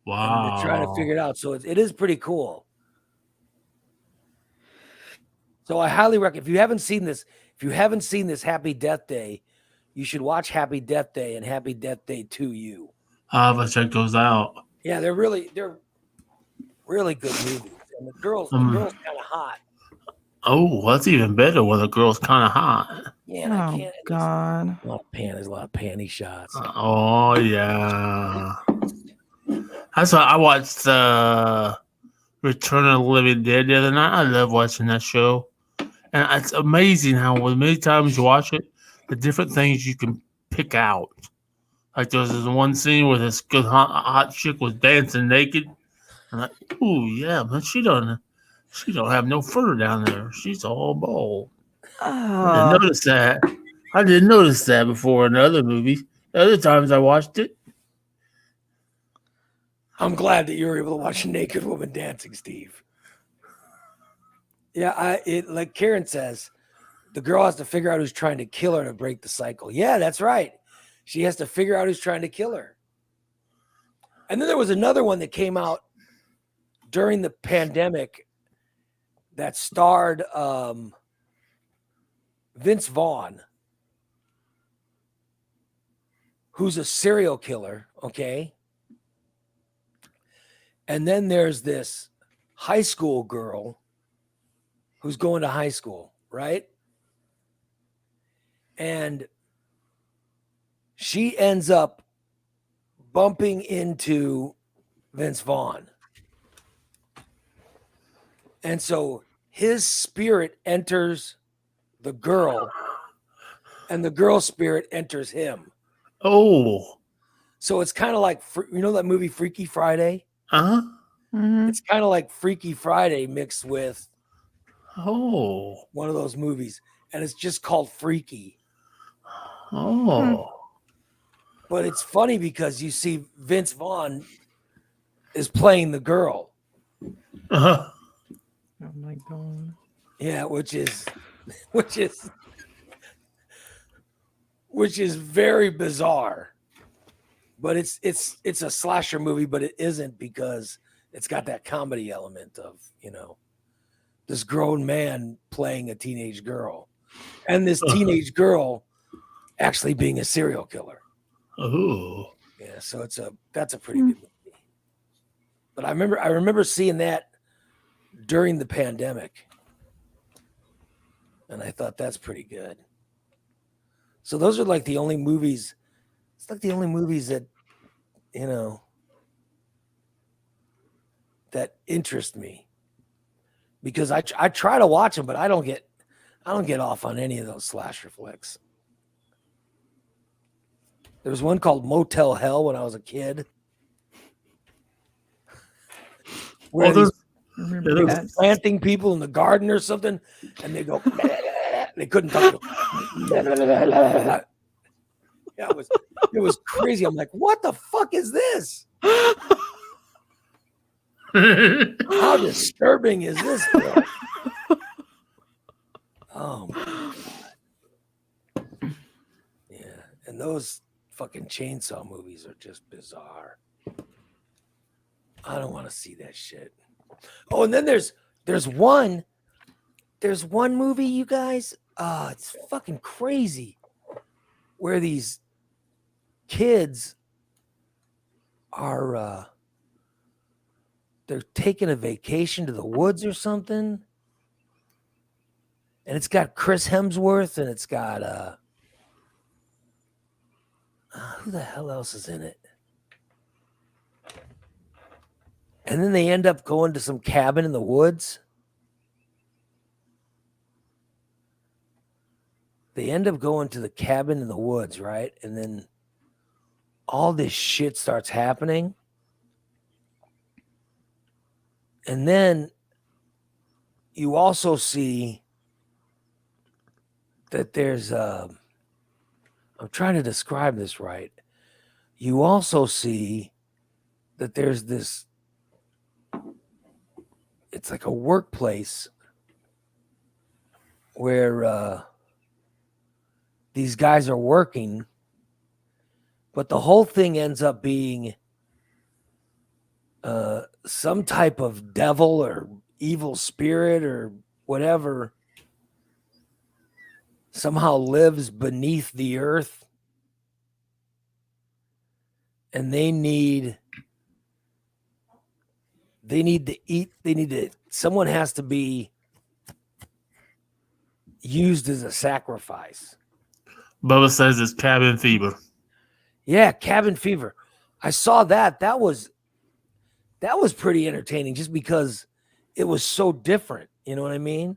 they're trying to figure it out. So it is pretty cool. So I highly recommend, if you haven't seen this Happy Death Day, you should watch Happy Death Day and Happy Death Day to You. I'll have to check those out. Yeah, they're really good movies. And the girl's kind of hot. Oh, that's even better when the girl's kind of hot. Yeah, and I Oh can't. God. A lot of panty shots. Oh, yeah. That's why I watched Return of the Living Dead the other night. I love watching that show. And it's amazing how many times you watch it, the different things you can pick out. Like there was this one scene where this good hot chick was dancing naked. I'm like, ooh, yeah, but she don't have no fur down there. She's all bald. I didn't notice that. I didn't notice that before in the other movies. The other times I watched it. I'm glad that you were able to watch a naked woman dancing, Steve. Yeah, like Karen says, the girl has to figure out who's trying to kill her to break the cycle. Yeah, that's right. She has to figure out who's trying to kill her. And then there was another one that came out during the pandemic that starred Vince Vaughn, who's a serial killer, okay? And then there's this high school girl who's going to high school, right? And she ends up bumping into Vince Vaughn. And so his spirit enters the girl, and the girl's spirit enters him. Oh. So it's kind of like, you know that movie Freaky Friday? Uh-huh. Mhm. It's kind of like Freaky Friday mixed with Oh. one of those movies. And it's just called Freaky. Oh. But it's funny because you see Vince Vaughn is playing the girl. Uh-huh. Oh my God. Yeah, which is very bizarre. But it's a slasher movie, but it isn't because it's got that comedy element of, you know. this grown man playing a teenage girl, and this teenage girl actually being a serial killer. Oh, Yeah, so that's a pretty good movie. But I remember seeing that during the pandemic, and I thought that's pretty good. So those are like the only movies. It's like the only movies that that interest me, because I try to watch them, but I don't get off on any of those slasher flicks. There was one called Motel Hell when I was a kid, where there's Remember they're that? planting people in the garden or something, and they go, they couldn't talk. Yeah, it was crazy. I'm like, what the fuck is this? How disturbing is this? Bro? Oh my god. Yeah, and those fucking chainsaw movies are just bizarre. I don't want to see that shit. Oh, and then there's one movie, you guys. It's fucking crazy, where these kids are they're taking a vacation to the woods or something, and it's got Chris Hemsworth, and it's got who the hell else is in it? And then they end up going to some cabin in the woods. They end up going to the cabin in the woods, right? And then all this shit starts happening. And then you also see that there's I'm trying to describe this right. You also see that there's this, it's like a workplace where these guys are working, but the whole thing ends up being some type of devil or evil spirit or whatever somehow lives beneath the earth, and they need to eat. Someone has to be used as a sacrifice. Bubba says it's cabin fever. Yeah, Cabin Fever. I saw that. That was pretty entertaining, just because it was so different. You know what I mean?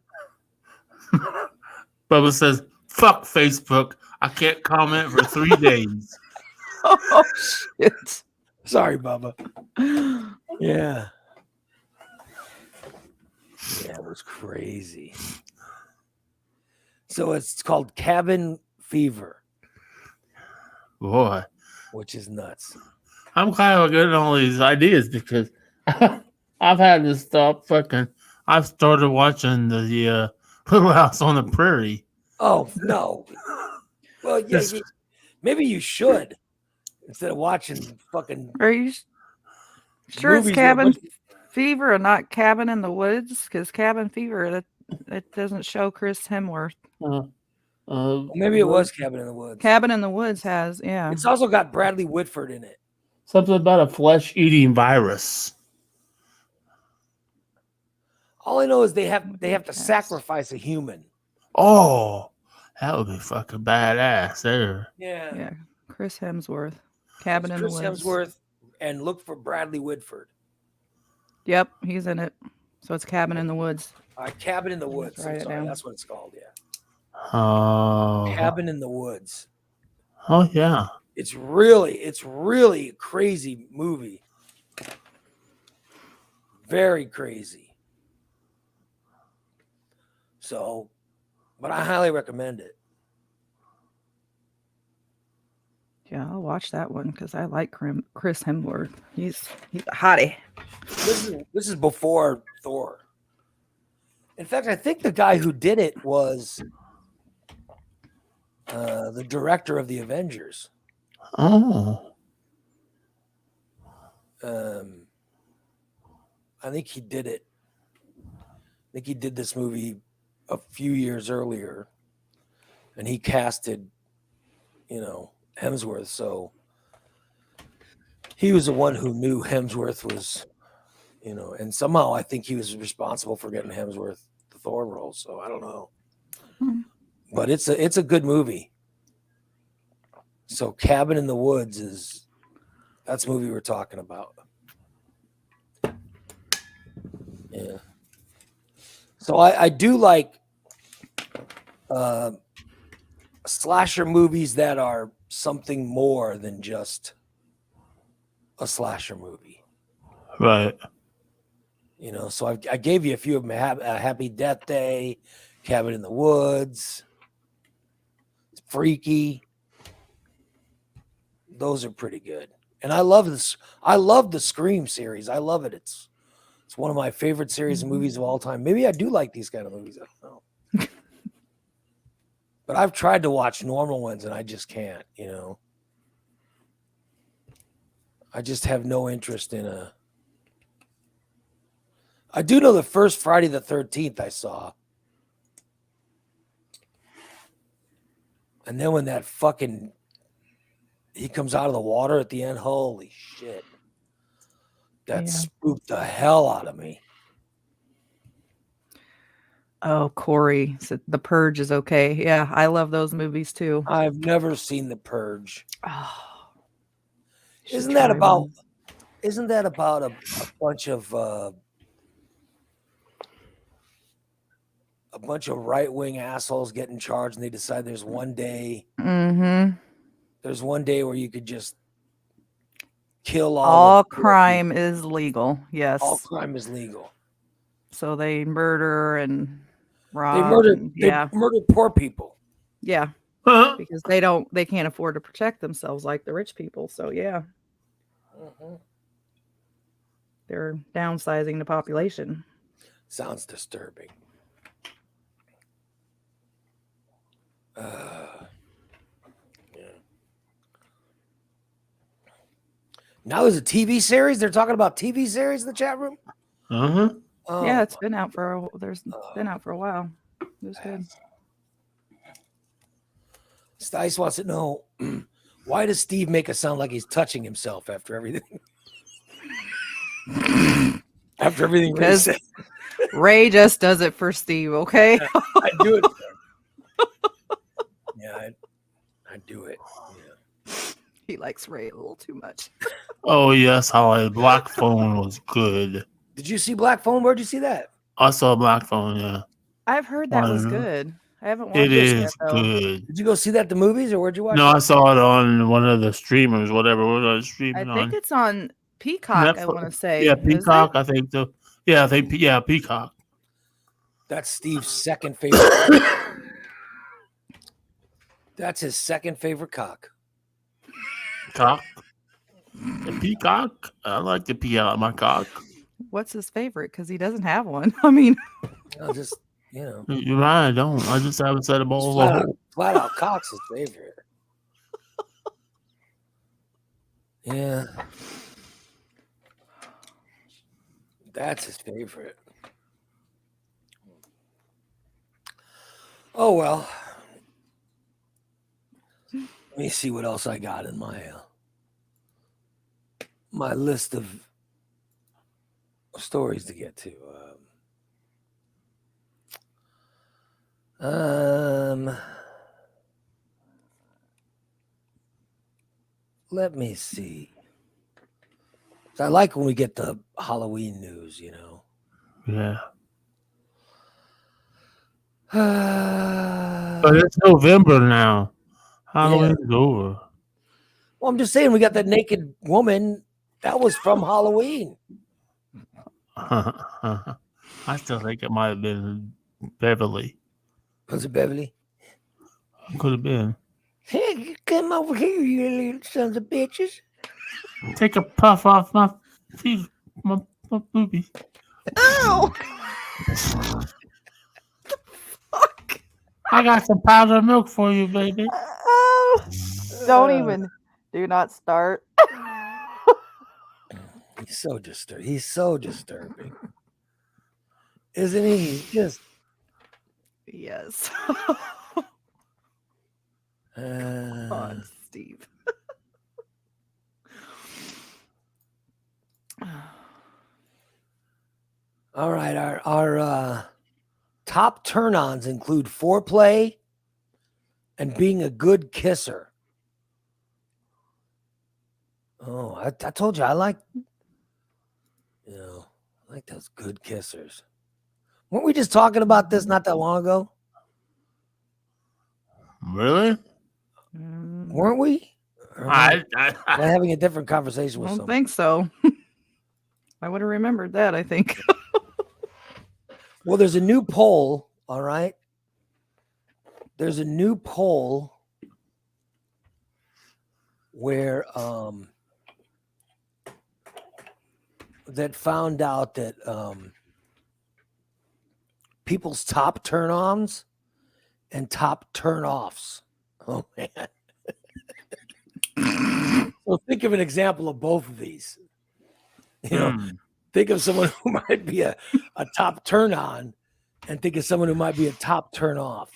Bubba says, fuck Facebook. I can't comment for 3 days. Oh shit! Sorry, Bubba. Yeah. Yeah, it was crazy. So it's called Cabin Fever, Boy, which is nuts. I'm kind of getting all these ideas because I've had to stop fucking. I've started watching the Little House on the Prairie. Oh no. Well, yeah, maybe you should, instead of watching fucking. Are you sure it's movies Cabin that- Fever and not Cabin in the Woods? Because Cabin Fever that doesn't show Chris Hemsworth. Maybe it was Cabin in the Woods. Cabin in the Woods has, yeah. It's also got Bradley Whitford in it. Something about a flesh-eating virus. All I know is they have to sacrifice a human. Oh, that would be fucking badass there. Yeah. Yeah, Chris Hemsworth. Cabin in Chris the Woods. Hemsworth, and look for Bradley Whitford. Yep, he's in it. So it's Cabin in the Woods. Cabin in the Woods. write I'm it sorry, down. that's what it's called. Yeah. Oh, Cabin in the Woods. oh yeah. It's really a crazy movie. Very crazy. So, but I highly recommend it. Yeah, I'll watch that one because I like Chris Hemsworth. He's a hottie. This is before Thor. In fact, I think the guy who did it was the director of the Avengers. Oh, I think he did it. think he did this movie a few years earlier, and he casted, Hemsworth. So he was the one who knew Hemsworth was, and somehow I think he was responsible for getting Hemsworth the Thor role. So I don't know, but it's a good movie. So Cabin in the Woods that's the movie we're talking about. Yeah. So I do like slasher movies that are something more than just a slasher movie. Right. So I gave you a few of them. Happy Death Day, Cabin in the Woods, Freaky. Those are pretty good. And I love this. I love the Scream series. I love it. It's one of my favorite series of movies of all time. Maybe I do like these kind of movies. I don't know. But I've tried to watch normal ones and I just can't, I just have no interest in I do know the first Friday the 13th I saw. And then when that fucking he comes out of the water at the end, holy shit. That spooked the hell out of me. Oh, Corey said The Purge is okay. Yeah, I love those movies too. I've never seen The Purge. Oh, Isn't that about a bunch of right-wing assholes get in charge and they decide there's one day where you could just kill all crime is legal. Yes. All crime is legal. So they murder and rob. They murder poor people. Yeah. Because they can't afford to protect themselves like the rich people. So yeah. They're downsizing the population. Sounds disturbing. Now there's a TV series. They're talking about TV series in the chat room. Uh-huh. Yeah, it's been out for a while. It was good. Stice wants to know, why does Steve make it sound like he's touching himself after everything? After everything Ray said. Ray just does it for Steve, okay? I do it. Yeah, I do it. Yeah. He likes Ray a little too much. Oh yes, how Black Phone was good. Did you see Black Phone? Where'd you see that? I saw Black Phone. Yeah, I've heard that was good. I haven't watched it. It is yet, though. good. Did you go see that at the movies or where'd you watch it? No, I saw it on one of the streamers, whatever. What was I streaming I think on? it's on Peacock. Netflix. I want to say. Yeah, Peacock. I think so. Yeah, I think Peacock. That's Steve's second favorite. That's his second favorite cock. Cock. The Peacock. I like to pee out my cock. What's his favorite? Because he doesn't have one. I mean, I'll just, You're right. I don't. I just haven't set a ball. Flat out cock's his favorite. Yeah. That's his favorite. Oh, well. Let me see what else I got in my list of stories to get to. Let me see. I like when we get the Halloween news, Yeah. But it's November now. Halloween's over. Well, I'm just saying we got that naked woman. That was from Halloween. I still think it might have been Beverly. Was it Beverly? Could have been. Hey, come over here, you little sons of bitches. Take a puff off my feet, my boobies. ow! Fuck! I got some powdered milk for you, baby. Oh, don't even. Do not start. He's so disturbing. Isn't he? He's just. Yes. Uh, on, Steve. all right. Our top turn-ons include foreplay and being a good kisser. Oh, I told you I like those good kissers. Weren't we just talking about this not that long ago? Really? Weren't we? Or am I having a different conversation I with don't someone? think so. I would have remembered that, I think. Well, there's a new poll, all right? There's a new poll where that found out that people's top turn-ons and top turn-offs. Oh man. So think of an example of both of these. You know, think of someone who might be a top turn-on and think of someone who might be a top turn-off.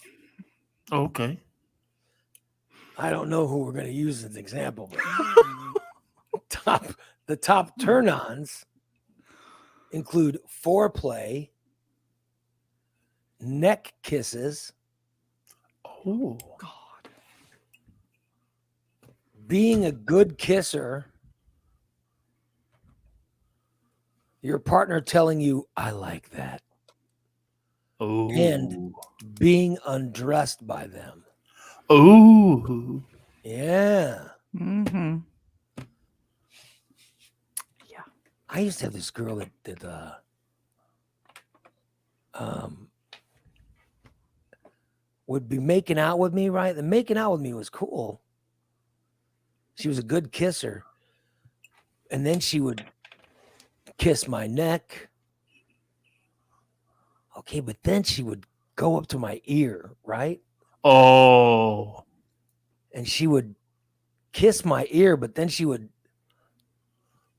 Okay. I don't know who we're going to use as an example, but the top turn-ons include foreplay, neck kisses, Oh, God. being a good kisser, your partner telling you, I like that, oh, and being undressed by them. oh. Yeah. Mm-hmm. I used to have this girl that would be making out with me, right? The making out with me was cool. She was a good kisser. And then she would kiss my neck. Okay, but then she would go up to my ear, right? Oh. And she would kiss my ear, but then she would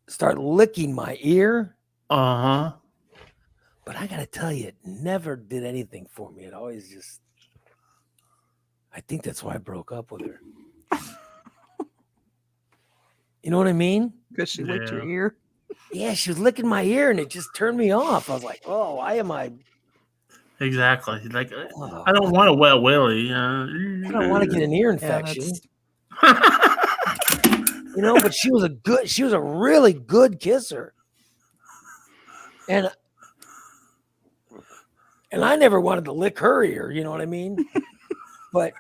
start licking my ear. Uh-huh. But I got to tell you, it never did anything for me. It always just, I think that's why I broke up with her. You know what I mean? Because she licked your Yeah. ear. Yeah, she was licking my ear and it just turned me off. I was like, oh, why am I? Exactly. Like, Oh, I don't want a wet willy. I don't want to get an ear Yeah, infection. that's You know, but she was a really good kisser. And I never wanted to lick her ear, you know what I mean? But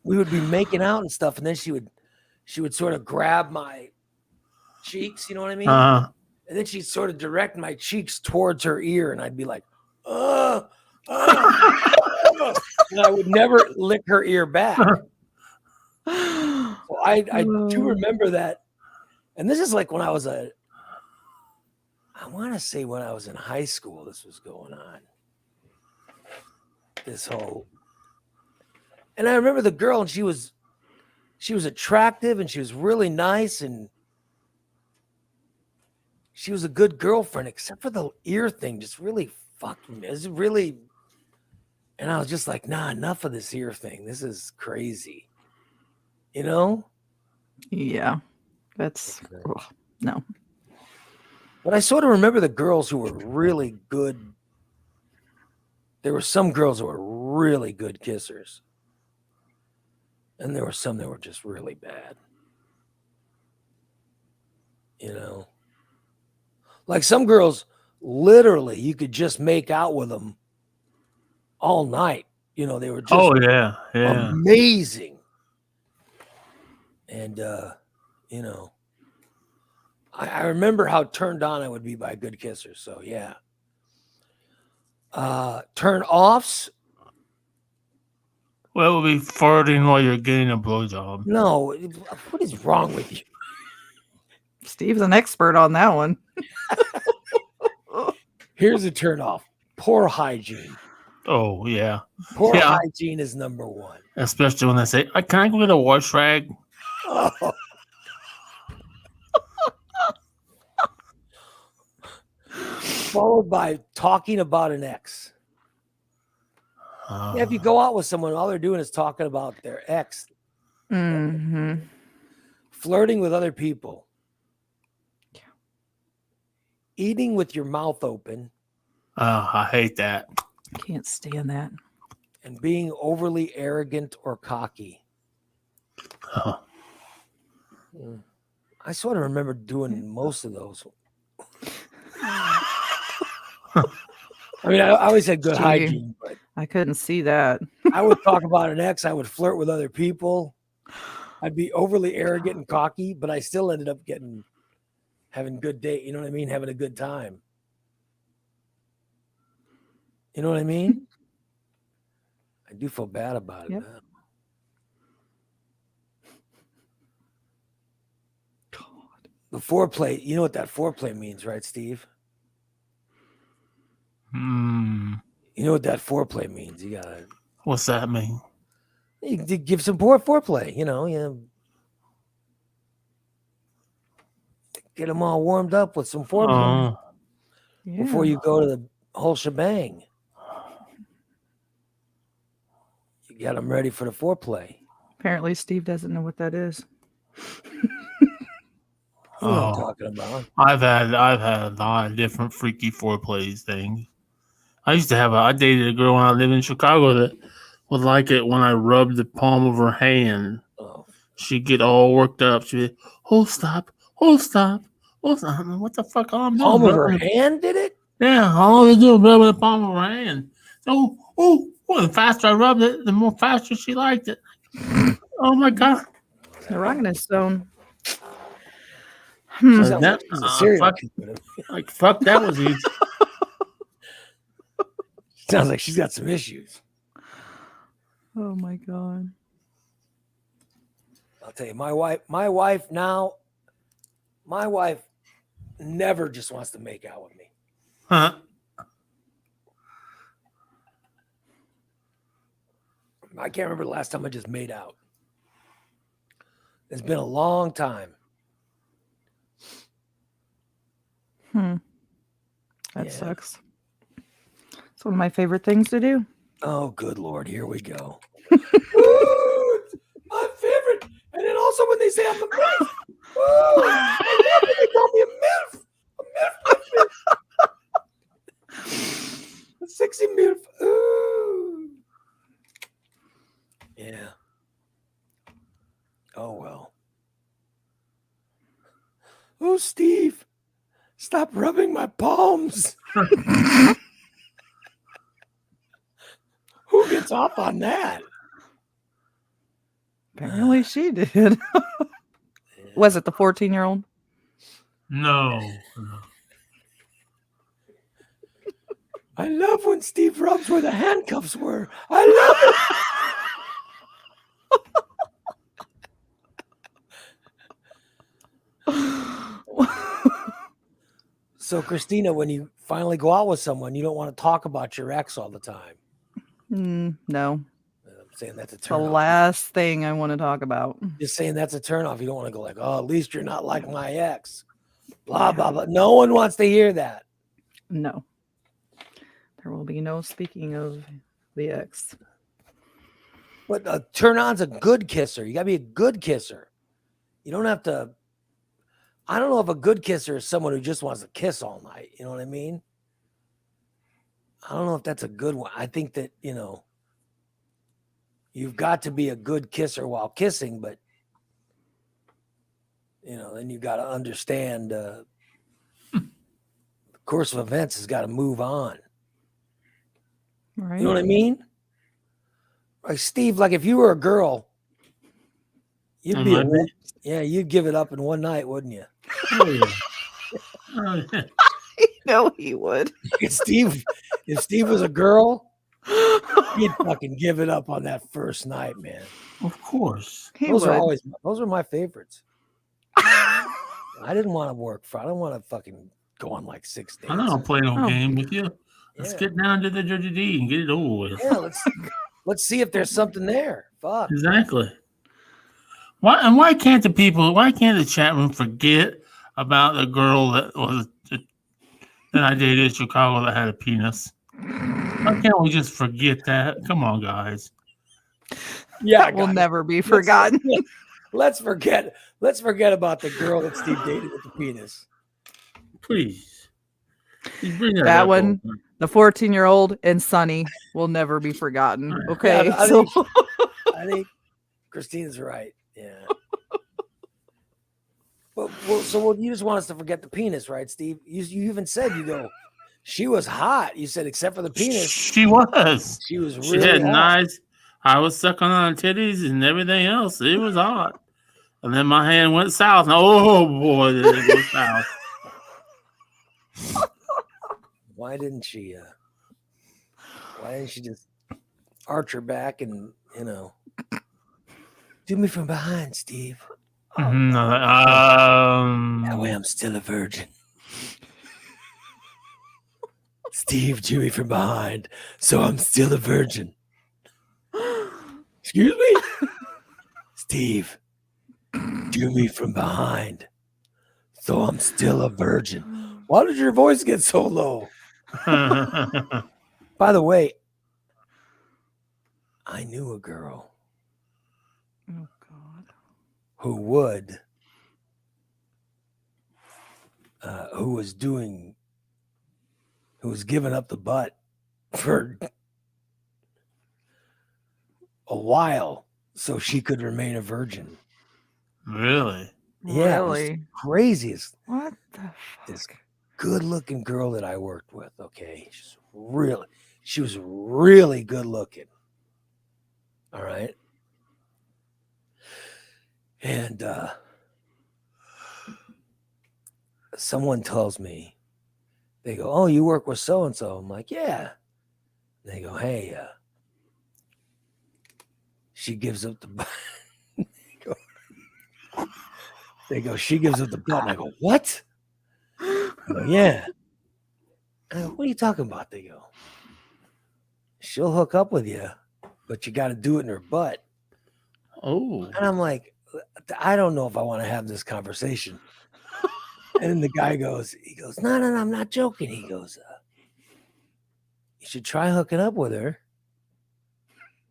we would be making out and stuff, and then she would sort of grab my cheeks, you know what I mean? And then she'd sort of direct my cheeks towards her ear, and I'd be like, and I would never lick her ear back. So I do remember that. And this is like when I was I want to say when I was in high school, this was going on. And I remember the girl, and she was attractive, and she was really nice, and she was a good girlfriend, except for the ear thing, just really fucking me. It's really, and I was just like, nah, enough of this ear thing. This is crazy. You know? Yeah. That's no. But I sort of remember the girls who were really good. There were some girls who were really good kissers. And there were some that were just really bad. You know? Like some girls, literally, you could just make out with them all night. You know, they were just amazing. And, you know, I remember how turned on I would be by a good kisser. So, yeah. Turn offs. Well, it would be farting while you're getting a blowjob. No, what is wrong with you? Steve's an expert on that one. Here's a turn off. Poor hygiene. Oh, yeah. Poor hygiene is number one. Especially when they say, can I go get a wash rag? Oh. followed by talking about an ex. Yeah, if you go out with someone, all they're doing is talking about their ex, Mm-hmm. flirting with other people, eating with your mouth open, I hate that. Can't stand that. and being overly arrogant or cocky. Oh, I sort of remember doing most of those. I mean, I always had good Gee. hygiene, but I couldn't see that. I would talk about an ex. I would flirt with other people. I'd be overly arrogant and cocky, but I still ended up having good date. You know what I mean? Having a good time. You know what I mean? I do feel bad about it Yep. now. The foreplay, you know what that foreplay means, right, Steve? mm, You know what that foreplay means. You gotta what's that mean? you give some foreplay, you know, get them all warmed up with some foreplay Yeah. before you go to the whole shebang. You got them ready for the foreplay. Apparently, Steve doesn't know what that is. You know what I'm Oh, talking about. I've had a lot of different freaky foreplays things. I dated a girl when I lived in Chicago that would like it when I rubbed the palm of her hand. Oh, She'd get all worked up. She'd be, oh stop, oh stop, oh stop. I'm like, what the fuck all I'm doing? palm of her rubbing the- hand did it? Yeah, all I was doing was rubbing the palm of her hand. So, the faster I rubbed it, the more faster she liked it. Oh my god. The Rockin' Stone. She sounds like That- she's a serial fuck. killer. Like fuck, that was easy. Sounds like she's got some issues. Oh my god. I'll tell you, my wife never just wants to make out with me. Huh? I can't remember the last time I just made out. It's been a long time. That Yeah. sucks. It's one of my favorite things to do. Oh, good Lord, here we go. Ooh, my favorite. And then also when they say I'm a MILF. Ooh, I love when they call me a MILF. A MILF. A sexy MILF. Ooh. Yeah. Oh, well. Oh, Steve, stop rubbing my palms. Who gets off on that? Apparently, she did. Was it the 14-year-old? No. I love when Steve rubs where the handcuffs were. I love it. So, Christina, when you finally go out with someone, you don't want to talk about your ex all the time. No. I'm saying that's a The turn off. last thing I want to talk about. Just saying that's a turn off. You don't want to go like, oh, at least you're not like my ex. Blah, blah, blah. No one wants to hear that. No. There will be no speaking of the ex. But a turn on's a good kisser. You got to be a good kisser. You don't have to. I don't know if a good kisser is someone who just wants to kiss all night. You know what I mean? I don't know if that's a good one. I think that, you've got to be a good kisser while kissing, but, then you got to understand the course of events has got to move on. Right? You know what I mean? Like, Steve, like if you were a girl, you'd be you'd give it up in one night, wouldn't you? Oh, yeah. Oh, yeah. No, he would. If Steve was a girl, he'd fucking give it up on that first night, man. Of course. He Those would. are my favorites. I didn't want to work for. I don't want to fucking go on like 6 days. I don't play no Oh. game with you. Let's Yeah. get down to the Judge D and get it over with. Yeah, let's see if there's something there. Fuck. Exactly. Why can't the chat room forget about the girl that and I dated a Chicago that had a penis. Why can't we just forget that? Come on, guys. Yeah, That will guys, never be let's- forgotten. Let's forget about the girl that Steve dated with the penis. Please. You bring that, That up all one, the time. the 14-year-old and Sonny will never be forgotten. Yeah, Okay. I So I think Christine's right. Yeah. But you just want us to forget the penis, right, Steve? You even said she was hot. You said except for the penis, She was. she was She really had hot. nice. I was sucking on her titties and everything else. It was hot. And then my hand went south. Oh boy, did it go south. Why didn't she just arch her back and do me from behind, Steve? Mhm, That way I'm still a virgin. Steve, do me from behind, so I'm still a virgin. Excuse me? Steve, do me from behind, so I'm still a virgin. Why did your voice get so low? By the way, I knew a girl oh God. who was giving up the butt for a while so she could remain a virgin. Really? Yeah, it was Really? craziest. What the This fuck? good-looking girl that I worked with. Okay, she was really good looking. All right, and someone tells me, they go, "Oh, you work with so and so." I'm like, "Yeah." They go, "Hey, she gives up the butt." They go, "She gives up the butt." And I go, "What?" I go, "Yeah." I go, "What are you talking about?" They go, "She'll hook up with you, but you got to do it in her butt." Oh. And I'm like, "I don't know if I want to have this conversation." And then the guy goes, "No, I'm not joking." He goes, "You should try hooking up with her.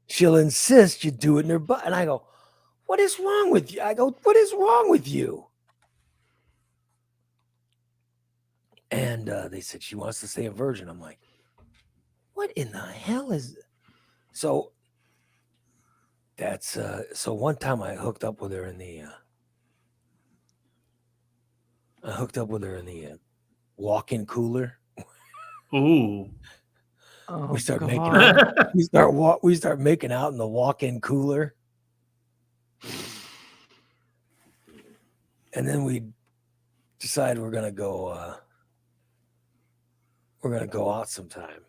She'll insist you do it in her butt." And I go, "What is wrong with you?" I go, "What is wrong with you?" And they said she wants to stay a virgin. I'm like, "What in the hell is?" So that's so one time I hooked up with her in the walk-in cooler. Ooh. Oh We start making God. out. We start making out in the walk-in cooler. And then we decide we're gonna go out sometime.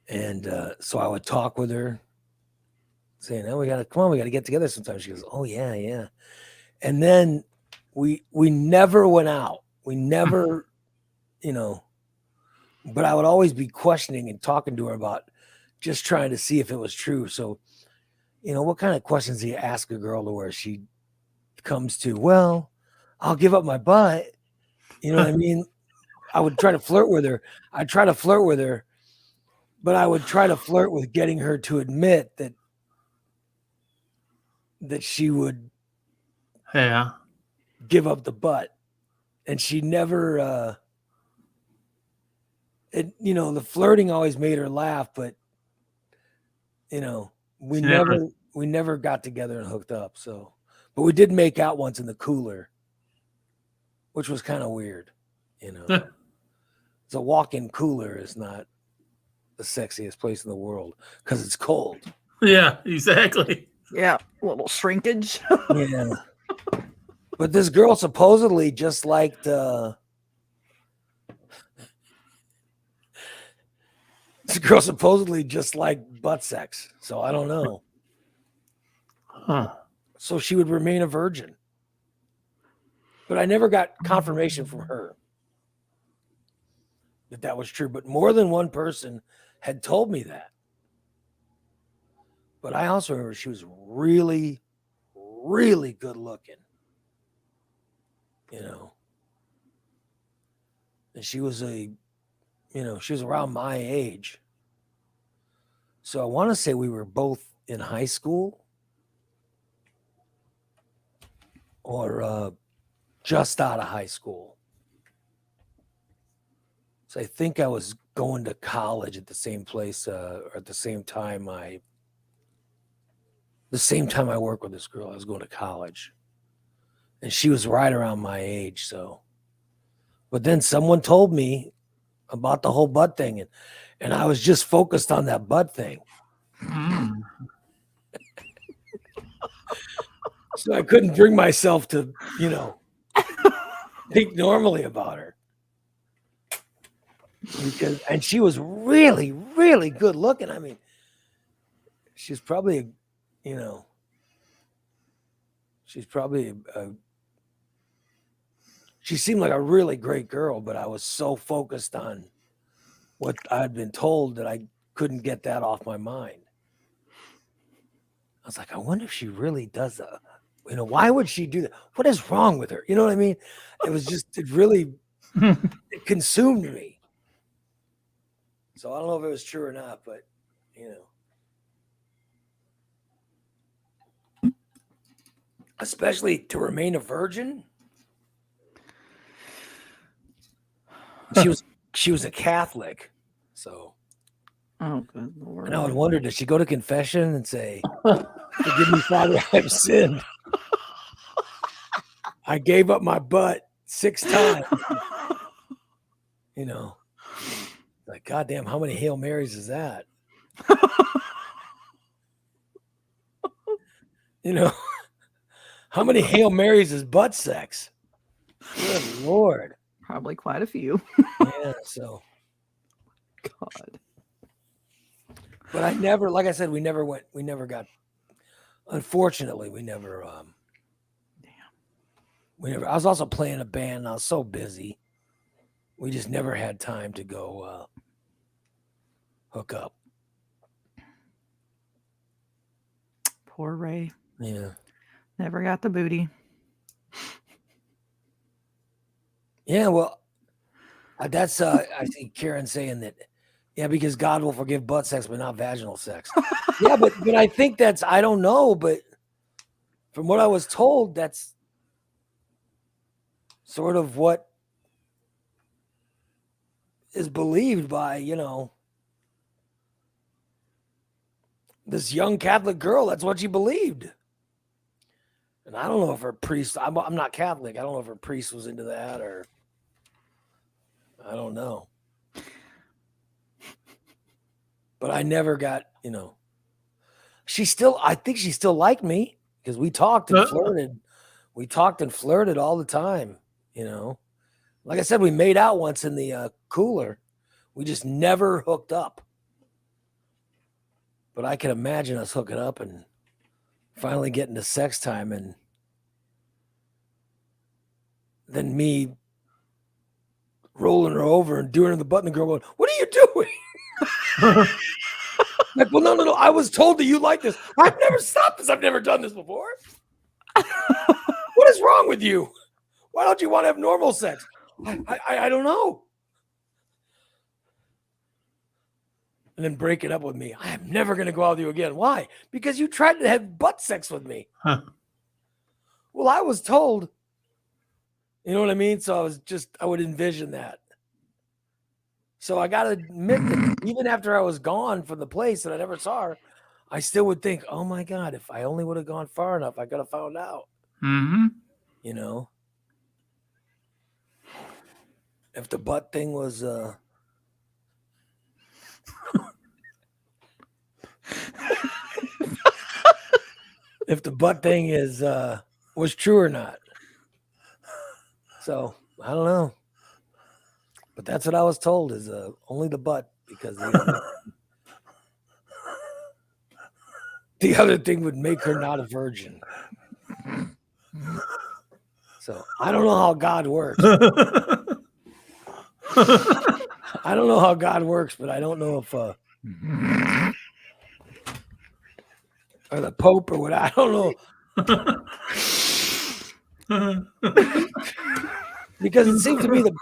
And so I would talk with her, saying, "Oh, we gotta get together sometime." She goes, "Oh yeah, yeah." And then we never went out. We never, but I would always be questioning and talking to her about just trying to see if it was true. So, what kind of questions do you ask a girl to where she comes to, "Well, I'll give up my butt." You know what I mean? I would try to flirt with her. I'd try to flirt with her, but I would try to flirt with getting her to admit that she would Yeah. give up the butt. And she never the flirting always made her laugh, but we She never. never got together and hooked up. So, but we did make out once in the cooler, which was kind of weird. It's a walk-in cooler is not the sexiest place in the world because it's cold. Yeah, exactly. Yeah, a little shrinkage. Yeah. But this girl supposedly just liked butt sex. So I don't know. Huh. So she would remain a virgin. But I never got confirmation from her that was true. But more than one person had told me that. But I also remember she was really, really good looking. and she was she was around my age. So I want to say we were both in high school or just out of high school. So I think I was going to college at the same place, or at the same time I worked with this girl. I was going to college, and she was right around my age. So, but then someone told me about the whole butt thing, and I was just focused on that butt thing. So I couldn't bring myself to, think normally about her. And she was really, really good looking. I mean, she's probably, she seemed like a really great girl, but I was so focused on what I'd been told that I couldn't get that off my mind. I was like, I wonder if she really does that. Why would she do that? What is wrong with her? You know what I mean? It really it consumed me. So I don't know if it was true or not, but especially to remain a virgin. She was a Catholic, so. Oh, good Lord. And I would wonder, does she go to confession and say, "Forgive me, Father, I've sinned. I gave up my butt 6 times." Like, goddamn, how many Hail Marys is that? How many Hail Marys is butt sex? Good Lord. Probably quite a few. Yeah, so. God. But I never, like I said, we never got, unfortunately, we never, I was also playing a band and I was so busy. We just never had time to go hook up. Poor Ray. Yeah. Never got the booty. Yeah, well, that's, I see Karen saying that, yeah, because God will forgive butt sex, but not vaginal sex. Yeah, but I think I don't know, but from what I was told, that's sort of what is believed by, this young Catholic girl. That's what she believed. And I don't know if her priest, I'm not Catholic. I don't know if her priest was into that or I don't know. But I never got, I think she still liked me because we talked and flirted. We talked and flirted all the time, Like I said, we made out once in the cooler. We just never hooked up. But I can imagine us hooking up and finally getting to sex time and then me rolling her over and doing her in the butt and the girl going, "What are you doing?" Like, well, no. I was told that you like this. I've never stopped this. I've never done this before. What is wrong with you? Why don't you want to have normal sex? I don't know. And then break it up with me. I am never going to go out with you again. Why? Because you tried to have butt sex with me. Huh. Well, I was told. You know what I mean? So I would envision that. So I got to admit that even after I was gone from the place and I never saw her, I still would think, oh my God, if I only would have gone far enough, I could have found out. Mm-hmm. If the butt thing was, if the butt thing was true or not. So I don't know. But that's what I was told is only the butt because the other thing would make her not a virgin. So I don't know how God works. I don't know how God works, but I don't know if or the Pope or what. I don't know. Because it seems to me the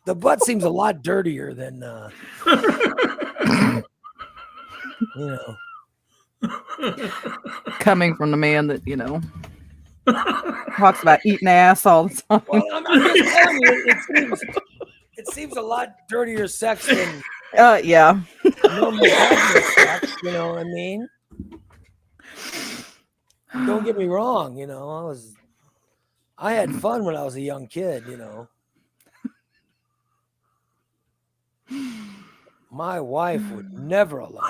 The butt seems a lot dirtier than you know. Coming from the man that, talks about eating ass all the time. Well, I'm just telling you, it seems a lot dirtier sex than Yeah. normal vaginal sex. You know what I mean? Don't get me wrong. I had fun when I was a young kid. My wife would never allow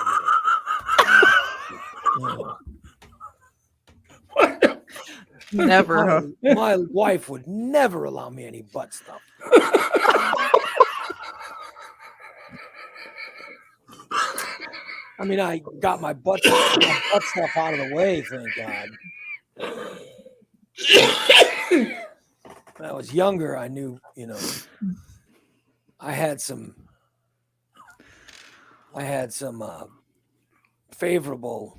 me. Never. Huh? My wife would never allow me any butt stuff. I mean, I got my butt stuff out of the way, thank God. When I was younger, I knew, I had some favorable,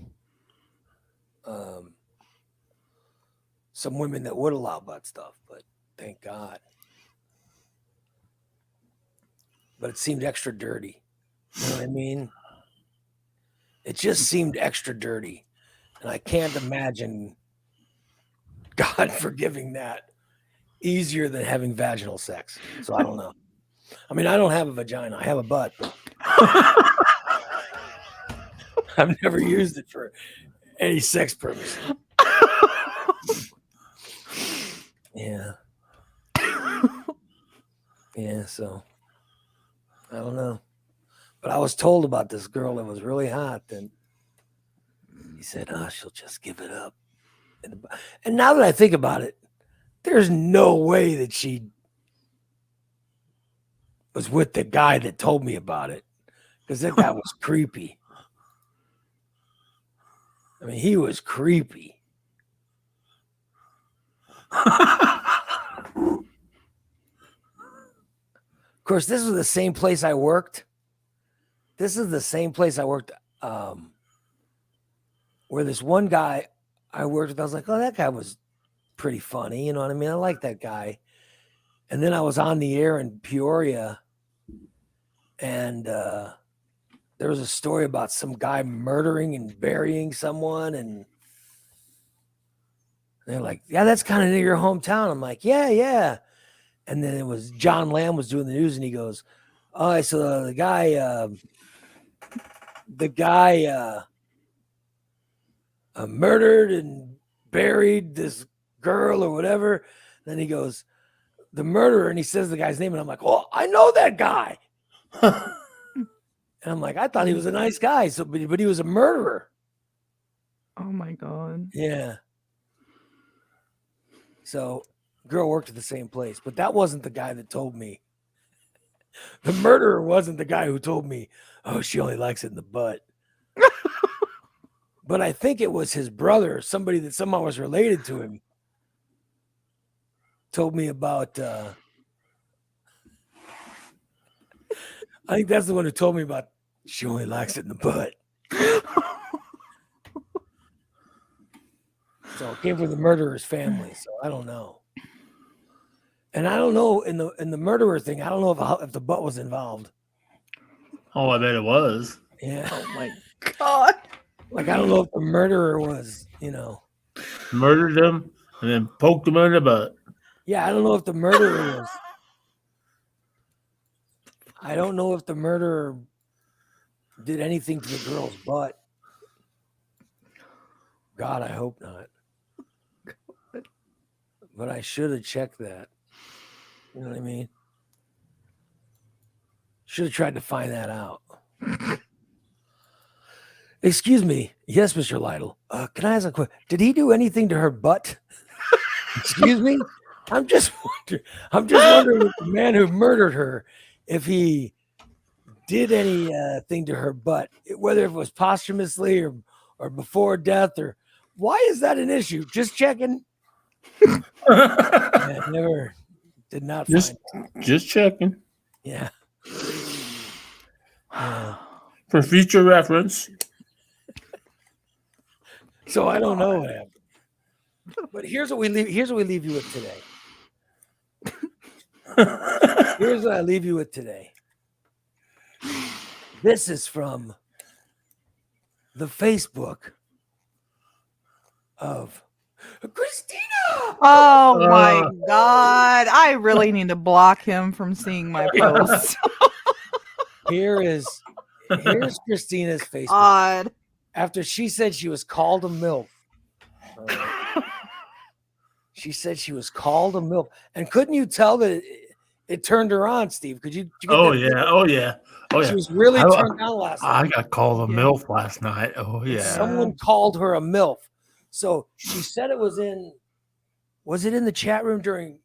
some women that would allow butt stuff, but thank God. But it seemed extra dirty. You know what I mean? It just seemed extra dirty. And I can't imagine God forgiving that easier than having vaginal sex. So I don't know. I mean, I don't have a vagina. I have a butt. But I've never used it for any sex purpose. Yeah. Yeah, so I don't know. But I was told about this girl that was really hot. And he said, oh, she'll just give it up. And now that I think about it, there's no way that she was with the guy that told me about it, because that guy was creepy. I mean, he was creepy. Of course, this was the same place I worked. This is the same place I worked where this one guy I worked with, I was like, oh, that guy was pretty funny. You know what I mean? I like that guy. And then I was on the air in Peoria, and there was a story about some guy murdering and burying someone. And they're like, yeah, that's kind of near your hometown. I'm like, yeah. And then it was John Lamb was doing the news, and he goes, oh, so the guy murdered and buried this girl or whatever. Then he goes, the murderer, and he says the guy's name, and I'm like, oh, I know that guy. And I'm like, I thought he was a nice guy, but he was a murderer. Oh my God. Yeah. So girl worked at the same place, but that wasn't the guy that told me. The murderer wasn't the guy who told me, oh, she only likes it in the butt. But I think it was his brother, somebody that somehow was related to him, told me about, I think that's the one who told me about she only likes it in the butt. So it came from the murderer's family. So I don't know. And I don't know in the murderer thing, I don't know if the butt was involved. Oh, I bet it was. Yeah. Oh my God. Like, I don't know if the murderer was, Murdered them and then poked them in the butt. Yeah, I don't know if the murderer was. I don't know if the murderer did anything to the girl's butt. God, I hope not. But I should have checked that. You know what I mean? Should have tried to find that out. Excuse me. Yes, Mr. Lytle. Can I ask a question? Did he do anything to her butt? Excuse me? I'm just wondering if the man who murdered her, if he did anything to her butt, whether it was posthumously or before death, or why is that an issue? Just checking. I never did not find it. Just checking. Yeah. For future reference. So I don't know what happened. But here's what we leave you with today. Here's what I leave you with today. This is from the Facebook of Christina. Oh my Uh. God. I really need to block him from seeing my posts. Here's Christina's Facebook. God. After she said she was called a MILF. She said she was called a MILF. And couldn't you tell that it turned her on, Steve? Did you get Oh that yeah. video? Oh yeah. Oh She yeah. was really I- turned on last I night. got called a Yeah. MILF last night. Oh yeah. Someone called her a MILF. So she said it was it in the chat room during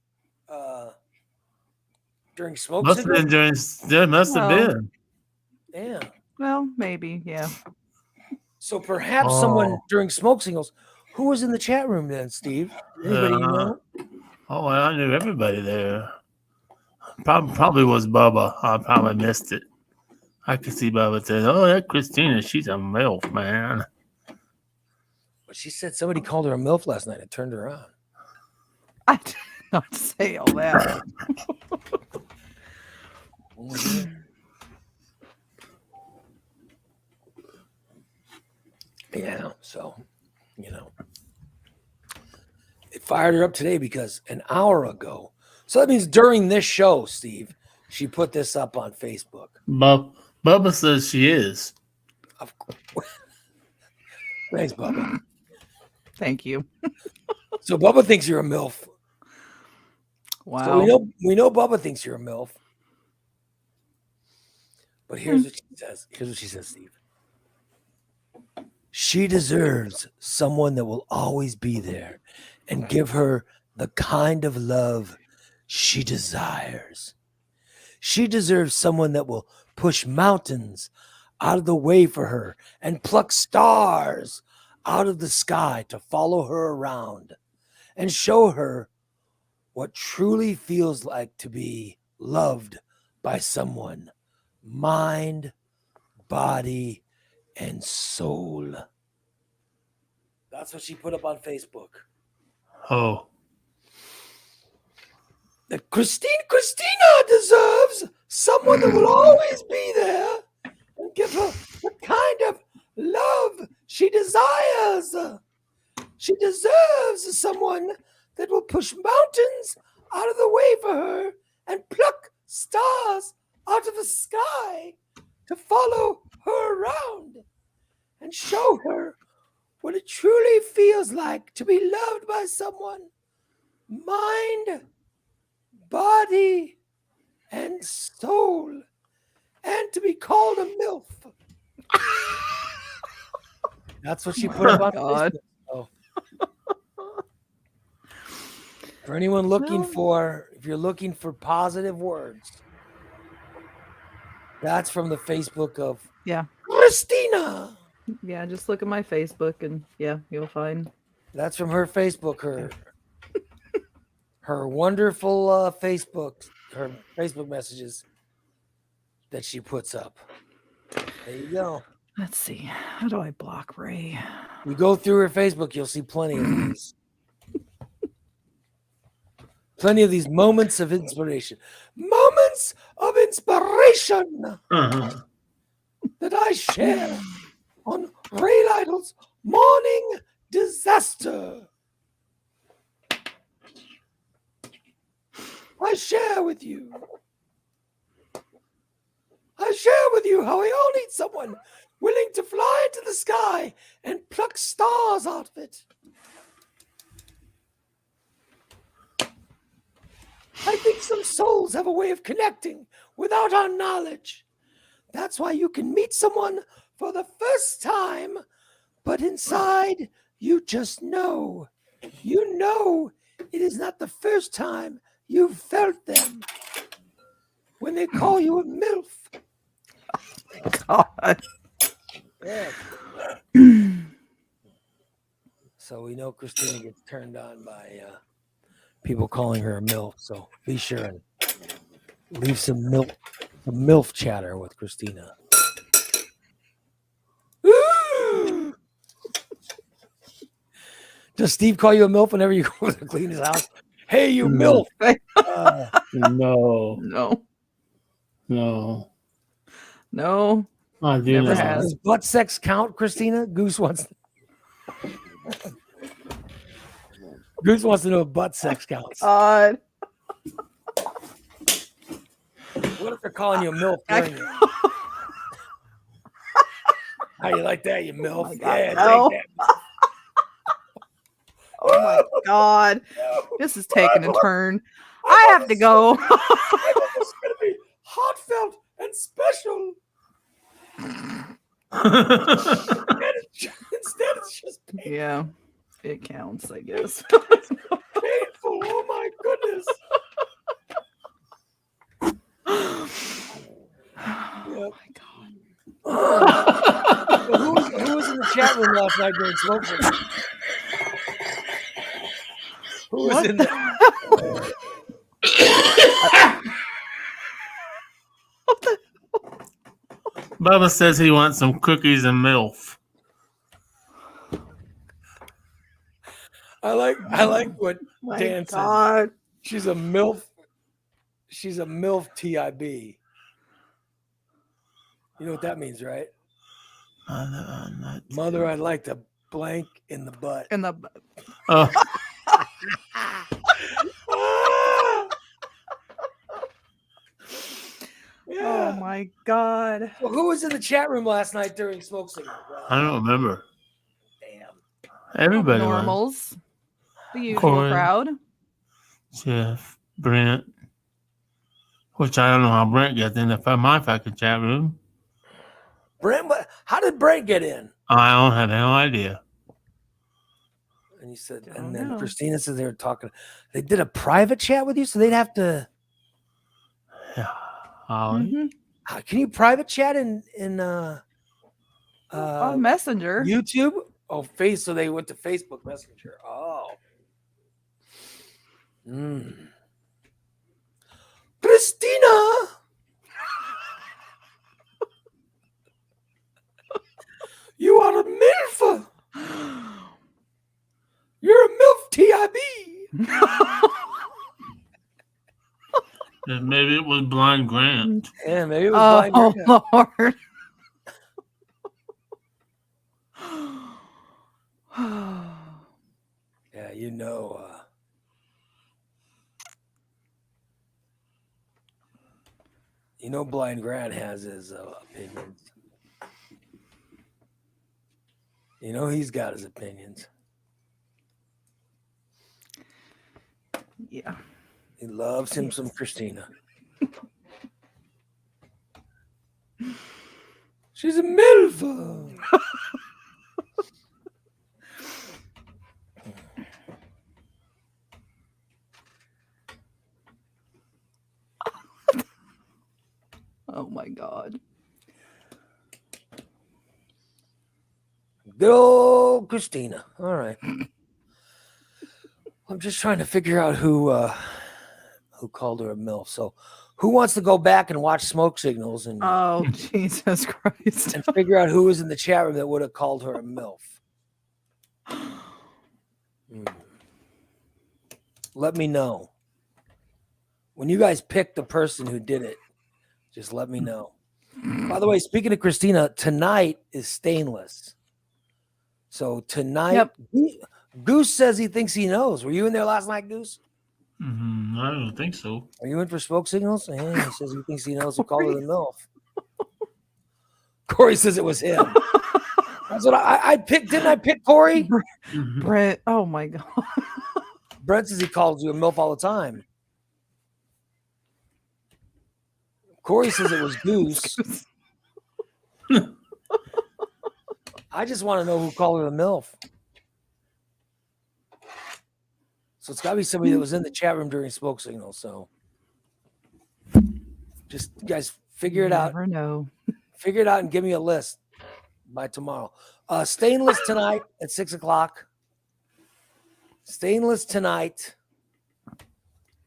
smoke Must have signals? been during. There must have Well. been. Yeah. Well, maybe. Yeah. So perhaps someone Oh. during smoke signals. Who was in the chat room then, Steve? Anybody you know? Oh, I knew everybody there. Probably was Bubba. I probably missed it. I could see Bubba saying, "Oh, that Christina, she's a MILF, man." But she said somebody called her a MILF last night and turned her on. I did not say all that. Yeah, so it fired her up today because an hour ago. So that means during this show, Steve, she put this up on Facebook. Bubba says she is. Of course. Thanks, Bubba. Thank you. So Bubba thinks you're a MILF. Wow. So we know Bubba thinks you're a MILF. But here's what she says. Here's what she says, Steve. She deserves someone that will always be there and give her the kind of love she desires. She deserves someone that will push mountains out of the way for her and pluck stars out of the sky to follow her around and show her what truly feels like to be loved by someone, mind, body, and soul. That's what she put up on Facebook. Oh, That Christina deserves someone that will always be there and give her the kind of love she desires. She deserves someone that will push mountains out of the way for her and pluck stars out of the sky to follow her around and show her what it truly feels like to be loved by someone, mind, body, and soul, and to be called a MILF. That's what she put up on God. Facebook. So, for anyone looking if you're looking for positive words, that's from the Facebook of Yeah. Christina. Yeah. Just look at my Facebook and yeah, you'll find. That's from her Facebook. Her wonderful her Facebook messages that she puts up. There you go. Let's see. How do I block Ray? You go through her Facebook, you'll see plenty of these. Plenty of these moments of inspiration. Moments of inspiration uh-huh. that I share on Ray Lytle's Morning Disaster. I share with you how we all need someone willing to fly into the sky and pluck stars out of it. I think some souls have a way of connecting without our knowledge. That's why you can meet someone for the first time, but inside you just know. You know it is not the first time you've felt them. When they call you a MILF. God. Yeah. So we know Christina gets turned on by people calling her a MILF. So be sure and leave some MILF chatter with Christina. Ooh! Does Steve call you a MILF whenever you go to clean his house? Hey, you No. milf. No, No, no. no. I do Never not. has. Does butt sex count, Christina? Goose wants to know if butt sex counts. God. What if they're calling you a milf during it? How you like that, you milf? my God, Yeah, no. take that. Oh my God. This is taking a turn. I have to go. I thought this was gonna be heartfelt and special. Instead, it's just Yeah, it counts, I guess. painful. Oh my goodness. Oh my God. Who was in the chat room last night during smoke signal? Who was What in the- there? Bubba says he wants some cookies and MILF. I like what My Dan said. God. She's a MILF. She's a MILF TIB. You know what that means, right? Mother, I'd like to blank in the butt. In the Oh, Oh my God. Well, who was in the chat room last night during smoke signal? I don't remember. Damn. Everybody was. Normals. The usual Corey. crowd. Jeff, Brent, which I don't know how Brent got in my fucking chat room. Brent, how did Brent get in? I don't have no idea. And you said, Don't and then know. Christina said they were talking. They did a private chat with you, so they'd have to. Yeah. Holly. Mhm. Can you private chat in On Messenger. YouTube? Oh, so they went to Facebook Messenger. Oh. Christina. You are a MILF. You're a MILF TIB. And maybe it was Blind Grant. Yeah, maybe it was Oh, blind. Lord. Yeah, you know. Blind Grant has his opinions. He's got his opinions. Yeah. He loves him some Christina. She's a MILF. Oh my God. Good old Christina. All right. I'm just trying to figure out who called her a MILF. So who wants to go back and watch smoke signals and Oh, Jesus Christ. and figure out who was in the chat room that would have called her a MILF? Let me know. When you guys pick the person who did it, just let me know. By the way, speaking of Christina, tonight is stainless. So tonight, Yep. Goose says he thinks he knows. Were you in there last night, Goose? I don't think so. Are you in for smoke signals? Yeah, he says he thinks he knows who called her the MILF. Corey says it was him. That's what I picked. Didn't I pick Corey? Brett. Oh my God. Brent says he calls you a MILF all the time. Corey says it was Goose. I just want to know who called her a MILF. So it's got to be somebody that was in the chat room during smoke signal. So just you guys figure it out. Never know. Figure it out and give me a list by tomorrow. Stainless tonight at 6:00. Stainless tonight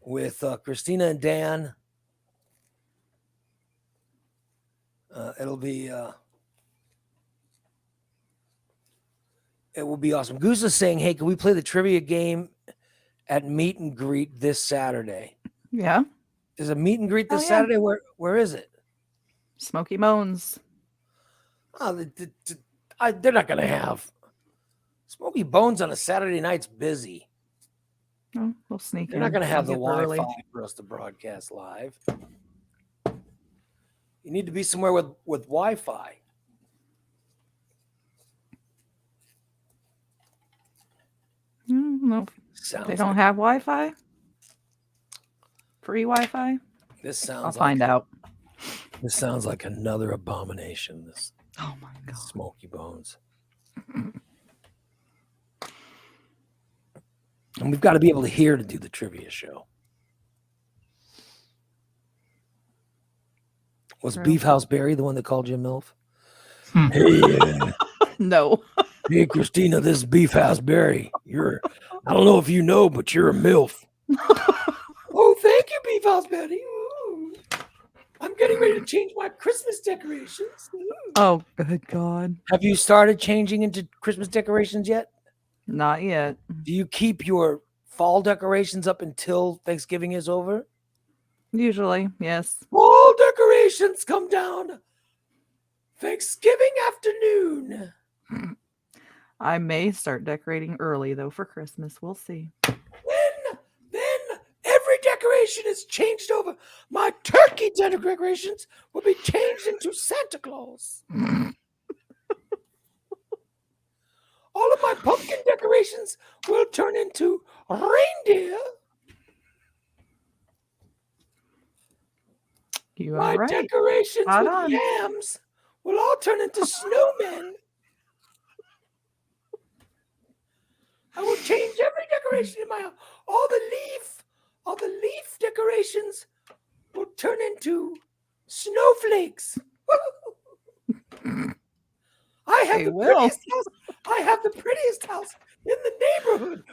with Christina and Dan. It'll be it will be awesome. Goose is saying, "Hey, can we play the trivia game at meet and greet this Saturday. Yeah. There's a meet and greet this Oh, yeah. Saturday. Where is it? Smoky Bones. Oh, they're not going to have Smoky Bones on a Saturday night's busy. Oh, we'll sneak They're in. not going to have I'll the get there early. Wi-Fi for us to broadcast live. You need to be somewhere with Wi-Fi. No, Sounds they don't like, have Wi-Fi. Free Wi-Fi. this I'll sounds find like out. this sounds like another abomination. This Oh my god. Smoky Bones. And we've got to be able to hear to do the trivia show. Was True. Beef House Barry the one that called you a MILF? Hmm. No. Hey, Christina, this is Beef House Barry. I don't know if you know, but you're a MILF. Oh, thank you, Beef House Barry. Ooh. I'm getting ready to change my Christmas decorations. Ooh. Oh, good god. Have you started changing into Christmas decorations yet? Not yet. Do you keep your fall decorations up until Thanksgiving is over? Usually, yes. Fall decorations come down Thanksgiving afternoon. I may start decorating early though for Christmas. We'll see. Then every decoration is changed over. My turkey decorations will be changed into Santa Claus. All of my pumpkin decorations will turn into reindeer. You My are right. decorations Spot with on. yams will all turn into snowmen. I will change every decoration in my house. All the leaf decorations will turn into snowflakes. I have They the will. prettiest house. I have the prettiest house in the neighborhood.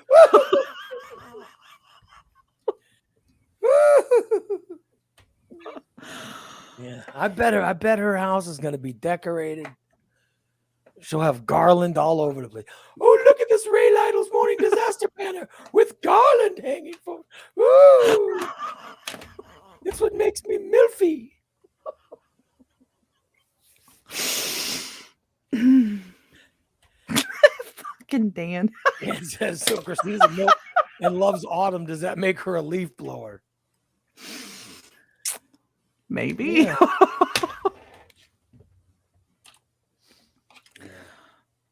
Yeah, I bet her house is going to be decorated. She'll have garland all over the place. Oh, look at this Ray Lytle's morning disaster banner with garland hanging from. Ooh, that's what makes me milfy. Fucking Dan. It says so. Christina's a milk and loves autumn. Does that make her a leaf blower? Maybe. Yeah.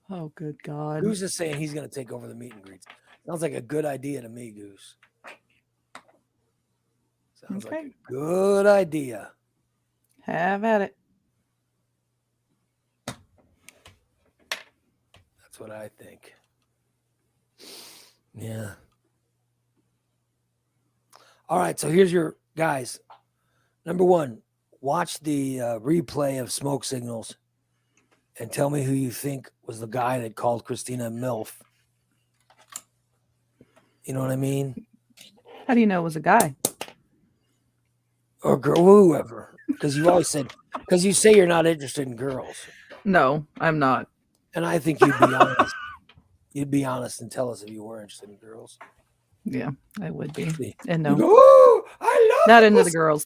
Oh, good God. Goose is saying he's going to take over the meet and greets. Sounds like a good idea to me, Goose. Sounds like Okay. a good idea. Have at it. That's what I think. Yeah. All right. So here's your guys. Number one, watch the replay of Smoke Signals and tell me who you think was the guy that called Christina MILF. You know what I mean? How do you know it was a guy? Or girl, whoever. Because you always said, because you say you're not interested in girls. No, I'm not. And I think you'd be honest. You'd be honest and tell us if you were interested in girls. Yeah, I would be. See. And You no, go, oh, I love not the into the pussy. girls.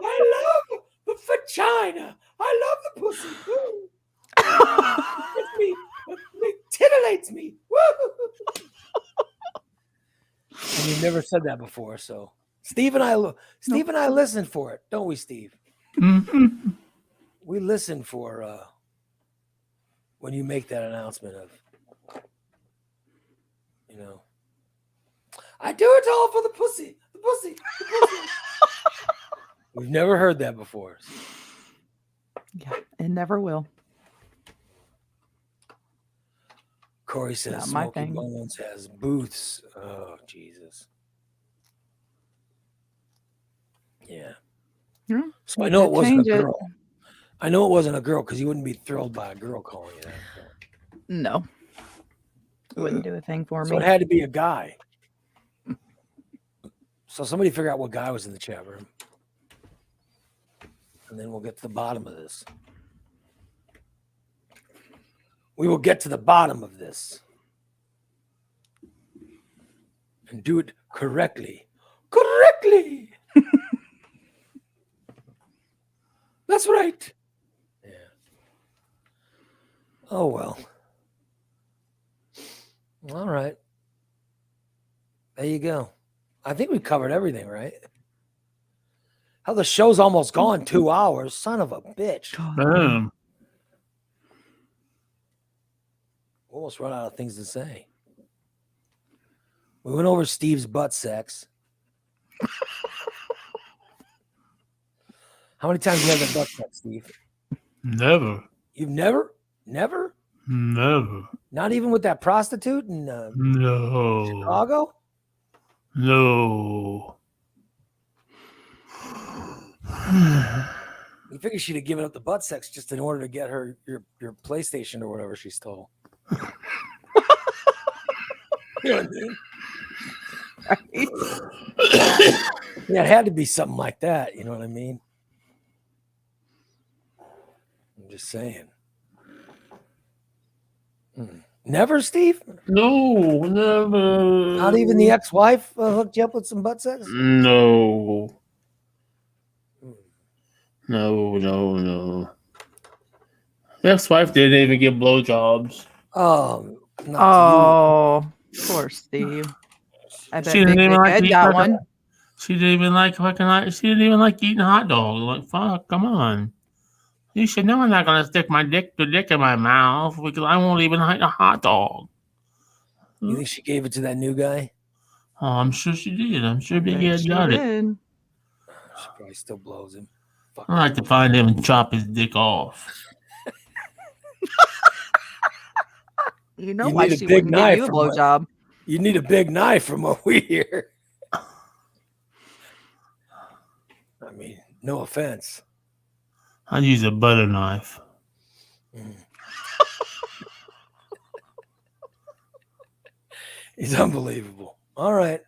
I love the vagina. I love the pussy. Ooh. It titillates me. Woo. And you've never said that before, so Steve and I listened for it, don't we, Steve? Mhm. We listen for when you make that announcement of, you know, I do it all for the pussy, the pussy, the pussy. We've never heard that before. Yeah, it never will. Corey says Not my Smoky thing. Bones has booths. Oh, Jesus. Yeah. Yeah, So I we know could it wasn't a change it. girl. I know it wasn't a girl because you wouldn't be thrilled by a girl calling you that. No. It wouldn't do a thing for So me. it had to be a guy. So somebody figure out what guy was in the chat room. And then we'll get to the bottom of this. We will get to the bottom of this. and do it correctly. Correctly. That's right. Yeah. Oh, well. All right. There you go. I think we covered everything, right? How the show's almost gone 2 hours. Son of a bitch. Boom. Almost run out of things to say. We went over Steve's butt sex. How many times have you had the butt sex, Steve? Never. You've never? Never? Not even with that prostitute in No. Chicago? No. You figure she'd have given up the butt sex just in order to get her your PlayStation or whatever she stole. You know what I mean? Yeah, it had to be something like that. You know what I mean? I'm just saying. Never, Steve? No, never. Not even the ex-wife hooked you up with some butt sex? No. No. Ex-wife didn't even get blowjobs. Oh, Oh, poor Steve. I bet She didn't Big even Dick like Ed eating got fucking- one. She didn't even like She didn't even like eating hot dogs. Like, fuck, come on. You should know I'm not gonna stick the dick in my mouth because I won't even eat a hot dog. You think she gave it to that new guy? Oh, I'm sure she did. I'm sure Big Bet Ed she got it. did. She probably still blows him. Fuck. I'd like to find him and chop his dick off. You know You why need a she big wouldn't give knife you a from what- blowjob. You need a big knife from what we hear. I mean, no offense. I'd use a butter knife. He's unbelievable. All right.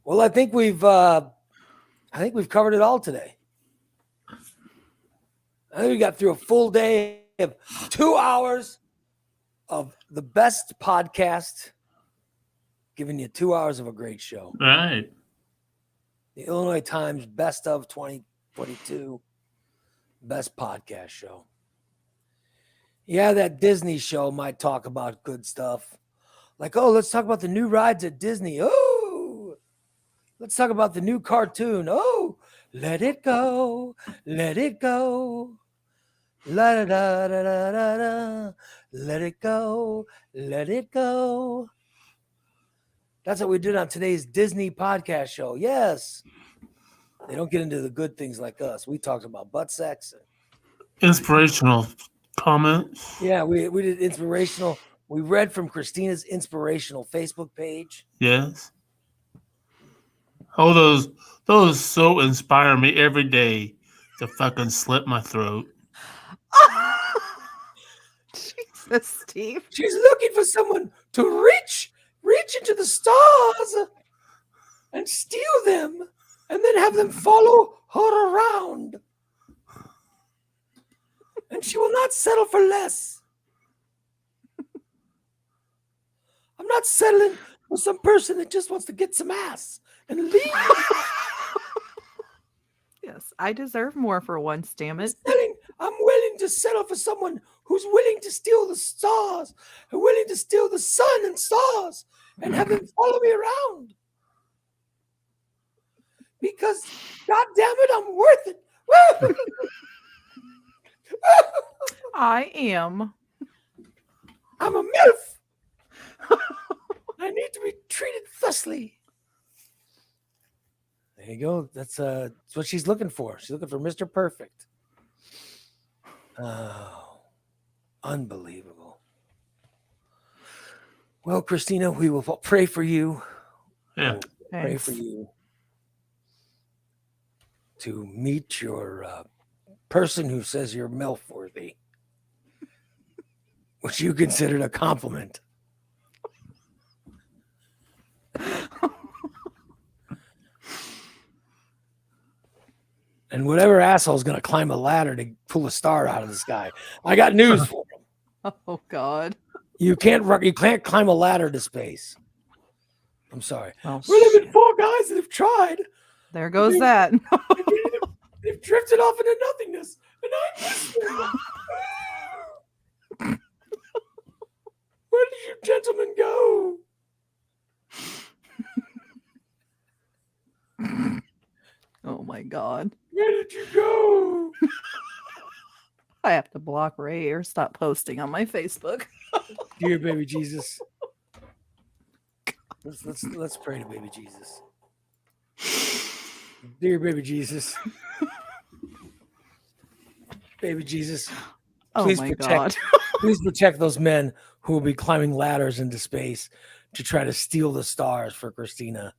Well, I think we've covered it all today. I think we got through a full day of 2 hours of the best podcast, giving you 2 hours of a great show. Right. The Illinois Times Best of 2022 best podcast show. Yeah, that Disney show might talk about good stuff. Like, oh, let's talk about the new rides at Disney. Oh, let's talk about the new cartoon. Oh, let it go. Let it go. La da da da da da da. Let it go. Let it go. That's what we did on today's Disney podcast show. Yes. They don't get into the good things like us. We talked about butt sex. Inspirational comments. Yeah, we did inspirational. We read from Christina's inspirational Facebook page. Yes. Oh, those so inspire me every day to fucking slit my throat. Jesus, Steve. She's looking for someone to reach into the stars and steal them and then have them follow her around. And she will not settle for less. I'm not settling for some person that just wants to get some ass and leave. Yes, I deserve more for once, damn it. I'm willing to settle for someone who's willing to steal the stars, and willing to steal the sun and stars, and have them follow me around. Because, God damn it, I'm worth it. Woo! I am. I'm a MILF. I need to be treated thusly. There you go. That's what she's looking for. She's looking for Mr. Perfect. Oh, unbelievable. Well, Christina, we will pray for you. Yeah. We'll pray Thanks. for you to meet your person who says you're MILF worthy, which you considered a compliment. And whatever asshole is going to climb a ladder to pull a star out of the sky, I got news for him. Oh God. You can't climb a ladder to space. I'm sorry. Well, We're living shit. 4 guys that have tried. There goes that. They've drifted off into nothingness, and I miss them. Where did you gentlemen go? Oh my God. Where did you go? I have to block Ray or stop posting on my Facebook. Dear baby Jesus. Let's pray to baby Jesus. Dear baby Jesus. Baby Jesus. Oh Please my protect God. Please protect those men who will be climbing ladders into space to try to steal the stars for Christina.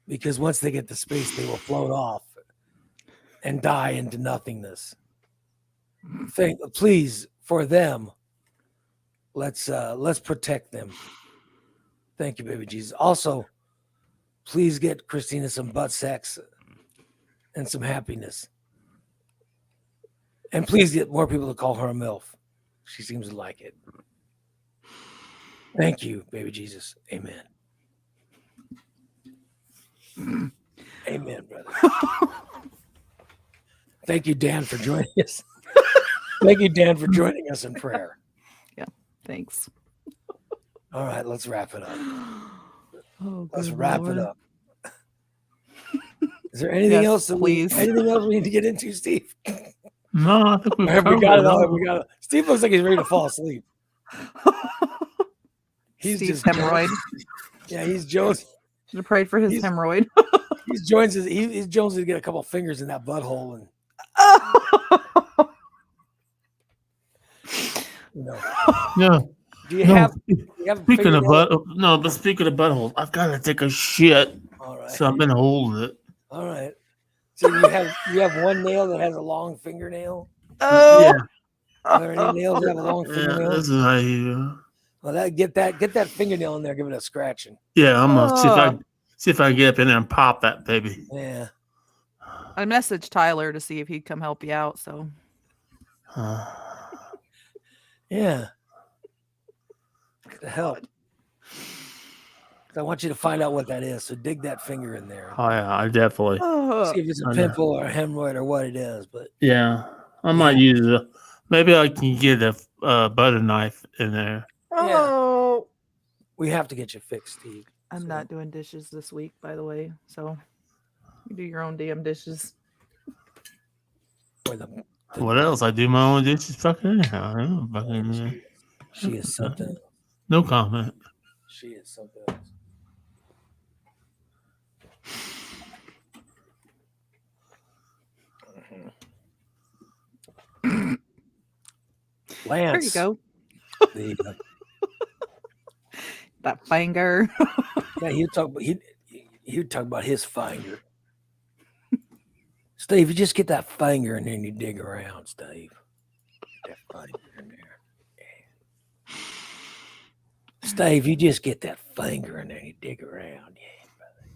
Because once they get to space, they will float off and die into nothingness. Please, for them, let's protect them. Thank you, baby Jesus. Also, please get Christina some butt sex and some happiness. And please get more people to call her a MILF. She seems to like it. Thank you, baby Jesus. Amen. Amen, brother. Thank you, Dan, for joining us. Thank you, Dan, for joining us in prayer. Thanks. All right, let's wrap it up. Oh, Let's good wrap Lord. it up. Is there anything Yes, else please. anything else we need to get into, Steve? No, I think we've We covered got it it all. all. We got it. Steve looks like he's ready to fall asleep. He's Steve's just hemorrhoid. Yeah, he's Jones. Should have prayed for his He's- hemorrhoid. He's Jones. He's Jones to get a couple fingers in that butthole, and you know. Yeah. Do you No, have speaking of fingernail- but speaking of buttholes, I've got to take a shit, All right. so I've been holding it. All right. So you have one nail that has a long fingernail. Yeah, Are there any nails that have a long yeah, fingernail? this is right here. Well, get that fingernail in there. Give it a scratching. Yeah, I'm gonna see if I can get up in there and pop that baby. Yeah. I messaged Tyler to see if he'd come help you out. So Yeah. To help. I want you to find out what that is. So dig that finger in there. Oh yeah, I definitely. See if it's a I know. pimple or a hemorrhoid or what it is. But Yeah, I might use it. Maybe I can get a butter knife in there. oh, we have to get you fixed, Steve. I'm So- not doing dishes this week, by the way. So you do your own damn dishes. Or the, What else? I do my own dishes. Fucking anyhow. I don't fucking, she is something. no comment. She is something else. Lance. There you go. The, That finger. yeah, he would talk about his finger. Steve, you just get that finger and then you dig around, Steve. Get that finger in there. Yeah. Steve, you just get that finger and then you dig around. Yeah, brother.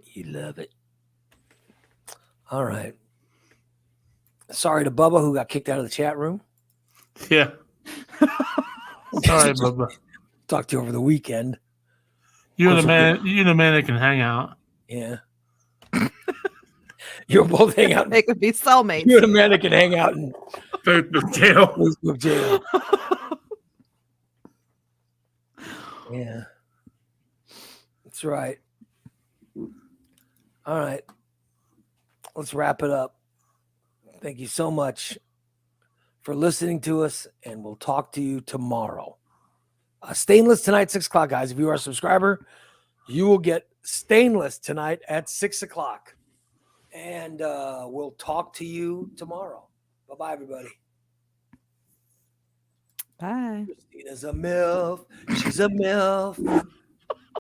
You love it. All right. Sorry to Bubba who got kicked out of the chat room. Yeah. Sorry, Bubba. Talked to you over the weekend. You're the man that can hang out. Yeah. You'll both hang out. They could be cellmates. You and a man that can hang out in Facebook jail. Facebook jail. Yeah. That's right. All right. Let's wrap it up. Thank you so much for listening to us, and we'll talk to you tomorrow. Stainless tonight, 6 o'clock, guys. If you are a subscriber, you will get Stainless tonight at 6 o'clock. And we'll talk to you tomorrow. Bye-bye, everybody. Bye. Christina's a MILF. She's a MILF.